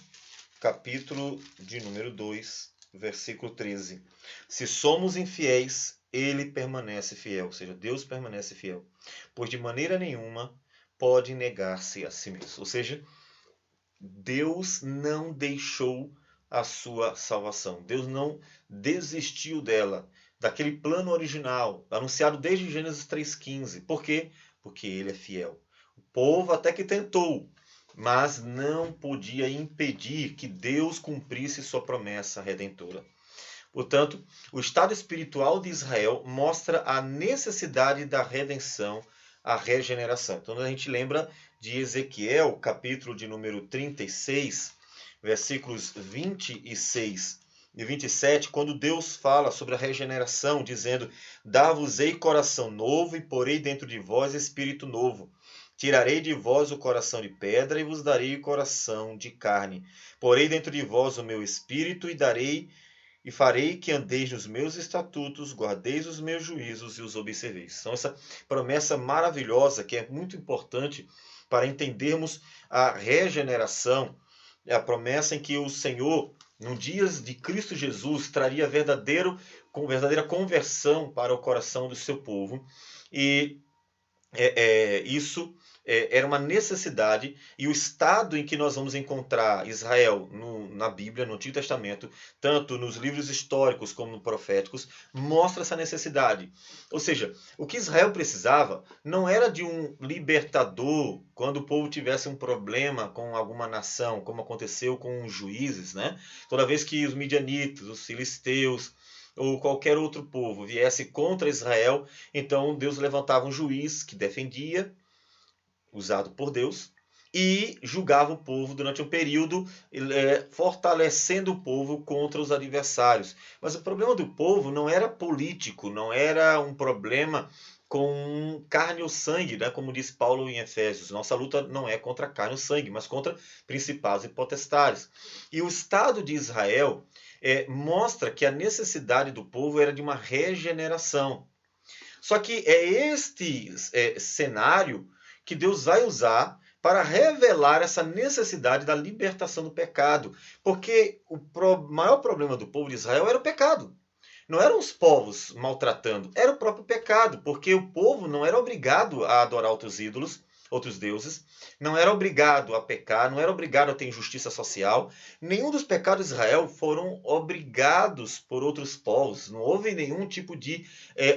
capítulo de número 2, versículo 13. Se somos infiéis, ele permanece fiel, ou seja, Deus permanece fiel, pois de maneira nenhuma pode negar-se a si mesmo. Ou seja, Deus não deixou a sua salvação. Deus não desistiu dela, daquele plano original, anunciado desde Gênesis 3,15. Por quê? Porque ele é fiel. O povo até que tentou, mas não podia impedir que Deus cumprisse sua promessa redentora. Portanto, o estado espiritual de Israel mostra a necessidade da redenção, a regeneração. Então a gente lembra de Ezequiel, capítulo de número 36, versículos 26 e 27, quando Deus fala sobre a regeneração, dizendo: dar-vos-ei coração novo e porei dentro de vós espírito novo. Tirarei de vós o coração de pedra e vos darei o coração de carne. Porei dentro de vós o meu espírito e farei que andeis nos meus estatutos, guardeis os meus juízos e os observeis. Então, essa promessa maravilhosa que é muito importante para entendermos a regeneração, é a promessa em que o Senhor, no dias de Cristo Jesus, traria verdadeira conversão para o coração do seu povo. E isso era uma necessidade, e o estado em que nós vamos encontrar Israel na Bíblia, no Antigo Testamento, tanto nos livros históricos como proféticos, mostra essa necessidade. Ou seja, o que Israel precisava não era de um libertador quando o povo tivesse um problema com alguma nação, como aconteceu com os juízes, né? Toda vez que os midianitas, os filisteus ou qualquer outro povo viesse contra Israel, então Deus levantava um juiz que defendia, usado por Deus, e julgava o povo durante um período, fortalecendo o povo contra os adversários. Mas o problema do povo não era político, não era um problema com carne ou sangue, né? Como diz Paulo em Efésios. Nossa luta não é contra carne ou sangue, mas contra principados e potestades. E o Estado de Israel mostra que a necessidade do povo era de uma regeneração. Só que é este cenário que Deus vai usar para revelar essa necessidade da libertação do pecado. Porque o maior problema do povo de Israel era o pecado. Não eram os povos maltratando, era o próprio pecado, porque o povo não era obrigado a adorar outros ídolos, outros deuses, não era obrigado a pecar, não era obrigado a ter injustiça social. Nenhum dos pecados de Israel foram obrigados por outros povos, não houve nenhum tipo de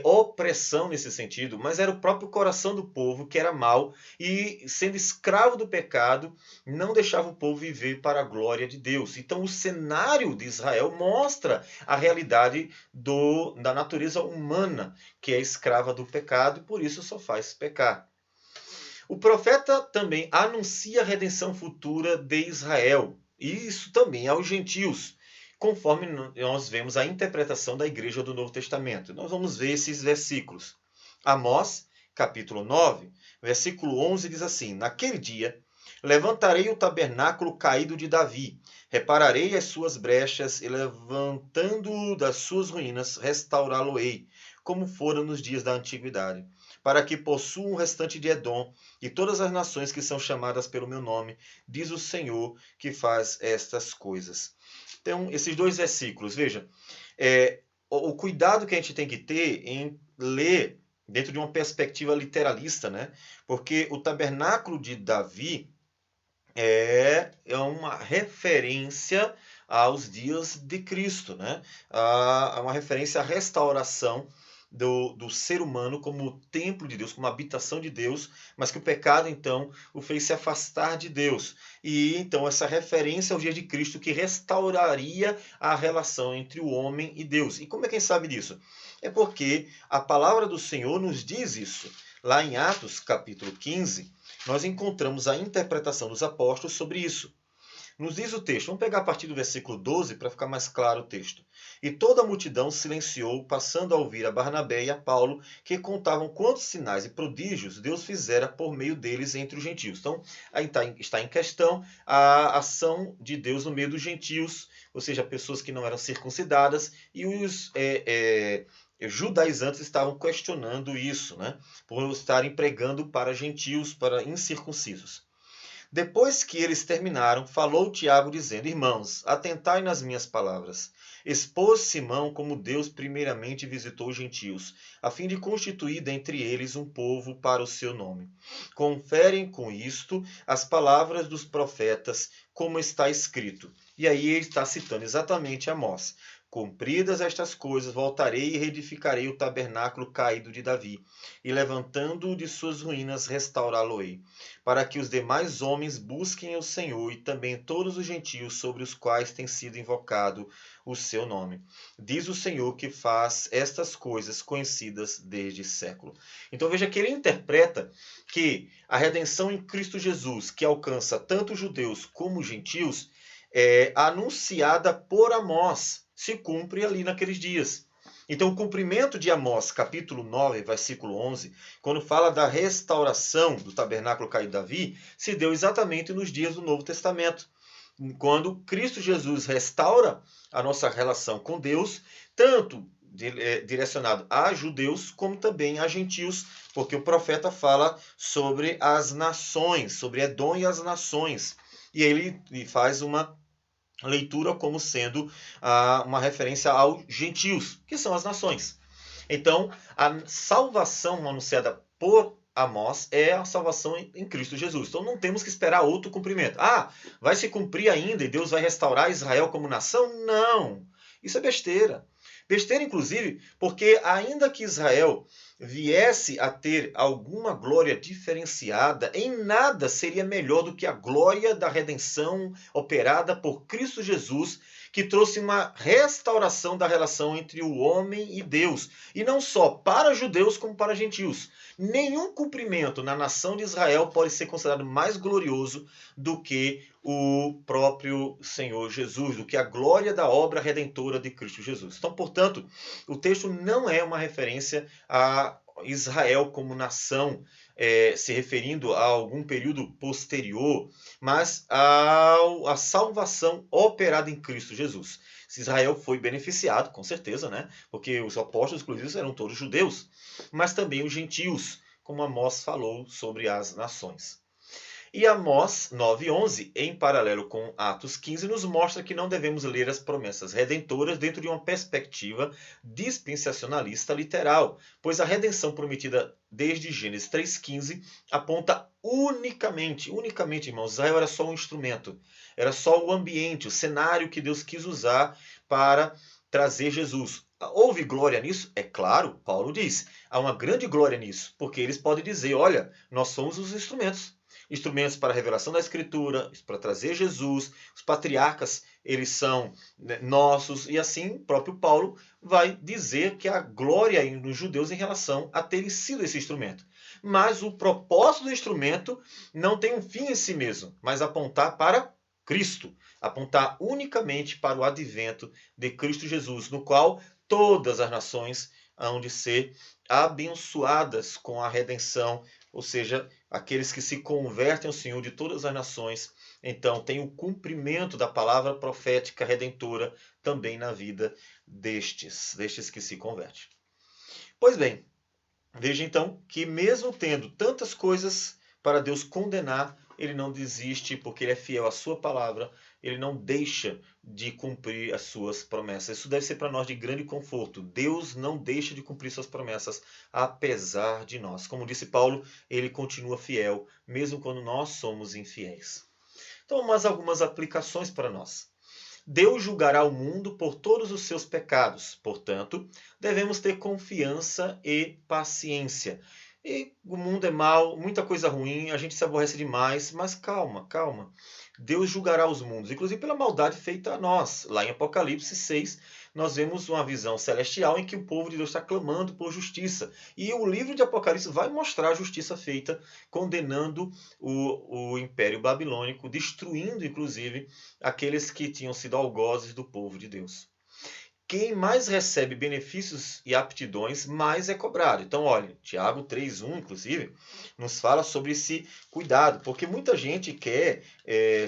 opressão nesse sentido, mas era o próprio coração do povo que era mau e, sendo escravo do pecado, não deixava o povo viver para a glória de Deus. Então, o cenário de Israel mostra a realidade da natureza humana, que é escrava do pecado e por isso só faz pecar. O profeta também anuncia a redenção futura de Israel, e isso também aos gentios, conforme nós vemos a interpretação da igreja do Novo Testamento. Nós vamos ver esses versículos. Amós, capítulo 9, versículo 11 diz assim: Naquele dia levantarei o tabernáculo caído de Davi, repararei as suas brechas e, levantando-o das suas ruínas, restaurá-lo-ei, como fora nos dias da antiguidade, para que possua o restante de Edom e todas as nações que são chamadas pelo meu nome, diz o Senhor que faz estas coisas. Então, esses dois versículos, veja, o cuidado que a gente tem que ter em ler dentro de uma perspectiva literalista, né? Porque o tabernáculo de Davi é uma referência aos dias de Cristo, né? É uma referência à restauração do ser humano como templo de Deus, como habitação de Deus, mas que o pecado, então, o fez se afastar de Deus. E, então, essa referência ao dia de Cristo que restauraria a relação entre o homem e Deus. E como é que a gente sabe disso? É porque a palavra do Senhor nos diz isso. Lá em Atos, capítulo 15, nós encontramos a interpretação dos apóstolos sobre isso. Nos diz o texto, vamos pegar a partir do versículo 12 para ficar mais claro o texto. E toda a multidão silenciou, passando a ouvir a Barnabé e a Paulo, que contavam quantos sinais e prodígios Deus fizera por meio deles entre os gentios. Então, aí está em questão a ação de Deus no meio dos gentios, ou seja, pessoas que não eram circuncidadas, e os judaizantes estavam questionando isso, né? Por estarem pregando para gentios, para incircuncisos. Depois que eles terminaram, falou Tiago dizendo: Irmãos, atentai nas minhas palavras. Expôs Simão como Deus primeiramente visitou os gentios, a fim de constituir dentre eles um povo para o seu nome. Conferem com isto as palavras dos profetas, como está escrito. E aí ele está citando exatamente Amós. Cumpridas estas coisas, voltarei e reedificarei o tabernáculo caído de Davi, e levantando-o de suas ruínas, restaurá-lo-ei, para que os demais homens busquem o Senhor e também todos os gentios sobre os quais tem sido invocado o seu nome. Diz o Senhor que faz estas coisas conhecidas desde século. Então veja que ele interpreta que a redenção em Cristo Jesus, que alcança tanto os judeus como os gentios, é anunciada por Amós, se cumpre ali naqueles dias. Então, o cumprimento de Amós, capítulo 9, versículo 11, quando fala da restauração do tabernáculo caído de Davi, se deu exatamente nos dias do Novo Testamento, quando Cristo Jesus restaura a nossa relação com Deus, tanto direcionado a judeus, como também a gentios, porque o profeta fala sobre as nações, sobre Edom e as nações, e ele faz uma leitura como sendo uma referência aos gentios, que são as nações. Então, a salvação anunciada por Amós é a salvação em Cristo Jesus. Então não temos que esperar outro cumprimento. Ah, vai se cumprir ainda e Deus vai restaurar Israel como nação? Não. Isso é besteira. Besteira, inclusive, porque ainda que Israel viesse a ter alguma glória diferenciada, em nada seria melhor do que a glória da redenção operada por Cristo Jesus, que trouxe uma restauração da relação entre o homem e Deus, e não só para judeus como para gentios. Nenhum cumprimento na nação de Israel pode ser considerado mais glorioso do que o próprio Senhor Jesus, do que a glória da obra redentora de Cristo Jesus. Então, portanto, o texto não é uma referência a Israel como nação, se referindo a algum período posterior, mas a salvação operada em Cristo Jesus. Se Israel foi beneficiado, com certeza, né? Porque os apóstolos, inclusive, eram todos judeus, mas também os gentios, como Amós falou sobre as nações. E Amós 9:11, em paralelo com Atos 15, nos mostra que não devemos ler as promessas redentoras dentro de uma perspectiva dispensacionalista literal, pois a redenção prometida desde Gênesis 3:15 aponta unicamente, irmãos, Israel era só um instrumento, era só o ambiente, o cenário que Deus quis usar para trazer Jesus. Houve glória nisso? É claro, Paulo diz, há uma grande glória nisso, porque eles podem dizer, olha, nós somos os instrumentos para a revelação da Escritura, para trazer Jesus, os patriarcas, eles são nossos, e assim o próprio Paulo vai dizer que a glória nos judeus em relação a terem sido esse instrumento. Mas o propósito do instrumento não tem um fim em si mesmo, mas apontar para Cristo, apontar unicamente para o advento de Cristo Jesus, no qual todas as nações hão de ser abençoadas com a redenção, ou seja, aqueles que se convertem ao Senhor de todas as nações, então tem o cumprimento da palavra profética redentora também na vida destes que se convertem. Pois bem, veja então que mesmo tendo tantas coisas para Deus condenar, ele não desiste porque ele é fiel à sua palavra, ele não deixa de cumprir as suas promessas. Isso deve ser para nós de grande conforto. Deus não deixa de cumprir suas promessas, apesar de nós. Como disse Paulo, ele continua fiel, mesmo quando nós somos infiéis. Então, mais algumas aplicações para nós. Deus julgará o mundo por todos os seus pecados. Portanto, devemos ter confiança e paciência. E o mundo é mau, muita coisa ruim, a gente se aborrece demais, mas calma, calma. Deus julgará os mundos, inclusive pela maldade feita a nós. Lá em Apocalipse 6, nós vemos uma visão celestial em que o povo de Deus está clamando por justiça. E o livro de Apocalipse vai mostrar a justiça feita, condenando o Império Babilônico, destruindo, inclusive, aqueles que tinham sido algozes do povo de Deus. Quem mais recebe benefícios e aptidões, mais é cobrado. Então, olha, Tiago 3:1, inclusive, nos fala sobre esse cuidado, porque muita gente quer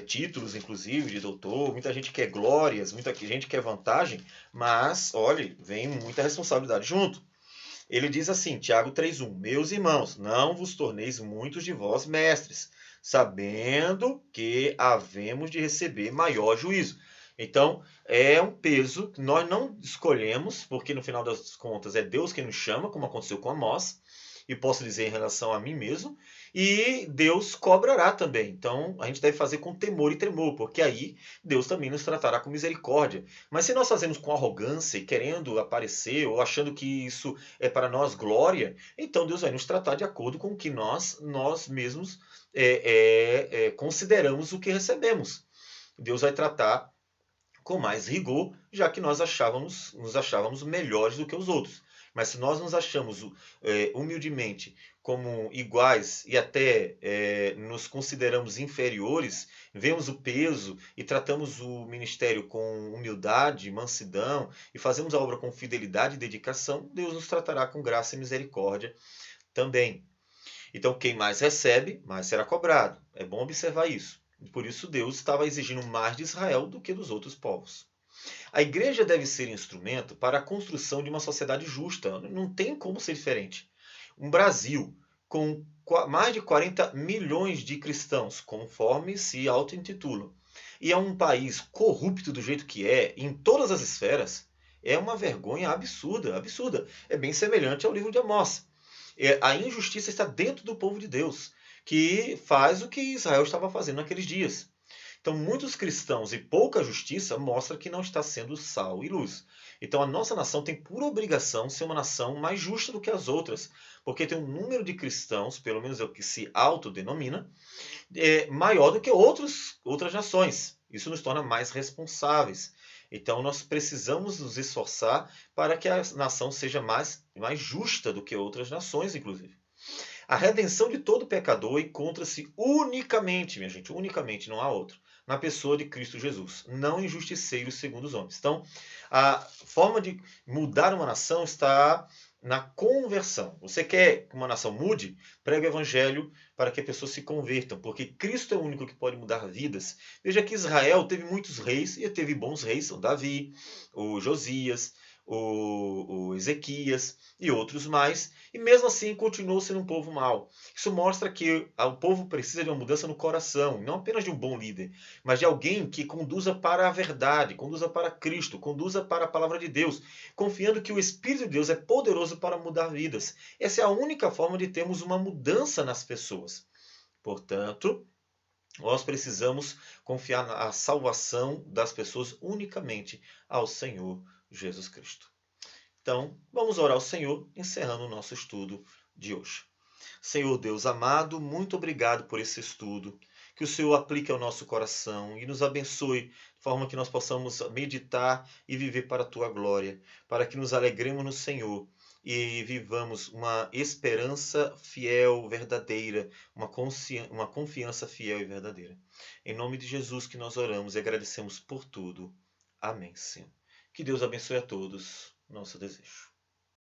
títulos, inclusive, de doutor, muita gente quer glórias, muita gente quer vantagem, mas, olha, vem muita responsabilidade junto. Ele diz assim, Tiago 3:1, meus irmãos, não vos torneis muitos de vós mestres, sabendo que havemos de receber maior juízo. Então, é um peso que nós não escolhemos, porque no final das contas é Deus quem nos chama, como aconteceu com Amós, e posso dizer em relação a mim mesmo, e Deus cobrará também. Então, a gente deve fazer com temor e tremor, porque aí Deus também nos tratará com misericórdia. Mas se nós fazemos com arrogância e querendo aparecer, ou achando que isso é para nós glória, então Deus vai nos tratar de acordo com o que nós mesmos consideramos o que recebemos. Deus vai tratar com mais rigor, já que nos achávamos melhores do que os outros. Mas se nós nos achamos humildemente como iguais e até nos consideramos inferiores, vemos o peso e tratamos o ministério com humildade, mansidão e fazemos a obra com fidelidade e dedicação, Deus nos tratará com graça e misericórdia também. Então, quem mais recebe, mais será cobrado. É bom observar isso. Por isso Deus estava exigindo mais de Israel do que dos outros povos. A igreja deve ser instrumento para a construção de uma sociedade justa. Não tem como ser diferente. Um Brasil com mais de 40 milhões de cristãos, conforme se auto-intitula, e é um país corrupto do jeito que é, em todas as esferas, é uma vergonha absurda, absurda. É bem semelhante ao livro de Amós. A injustiça está dentro do povo de Deus, que faz o que Israel estava fazendo naqueles dias. Então, muitos cristãos e pouca justiça mostra que não está sendo sal e luz. Então, a nossa nação tem por obrigação ser uma nação mais justa do que as outras, porque tem um número de cristãos, pelo menos é o que se autodenomina, maior do que outras nações. Isso nos torna mais responsáveis. Então, nós precisamos nos esforçar para que a nação seja mais justa do que outras nações, inclusive. A redenção de todo pecador encontra-se unicamente, minha gente, unicamente, não há outro, na pessoa de Cristo Jesus, não em justiceiros segundo os homens. Então, a forma de mudar uma nação está na conversão. Você quer que uma nação mude? Prega o evangelho para que as pessoas se convertam, porque Cristo é o único que pode mudar vidas. Veja que Israel teve muitos reis, e teve bons reis, o Davi, o Josias, o Ezequias e outros mais, e mesmo assim continuou sendo um povo mau. Isso mostra que o povo precisa de uma mudança no coração, não apenas de um bom líder, mas de alguém que conduza para a verdade, conduza para Cristo, conduza para a palavra de Deus, confiando que o Espírito de Deus é poderoso para mudar vidas. Essa é a única forma de termos uma mudança nas pessoas. Portanto, nós precisamos confiar na salvação das pessoas unicamente ao Senhor Jesus Cristo. Então, vamos orar ao Senhor, encerrando o nosso estudo de hoje. Senhor Deus amado, muito obrigado por esse estudo. Que o Senhor aplique ao nosso coração e nos abençoe de forma que nós possamos meditar e viver para a tua glória, para que nos alegremos no Senhor e vivamos uma esperança fiel, verdadeira, uma confiança fiel e verdadeira. Em nome de Jesus que nós oramos e agradecemos por tudo. Amém, Senhor. Que Deus abençoe a todos. Nosso desejo.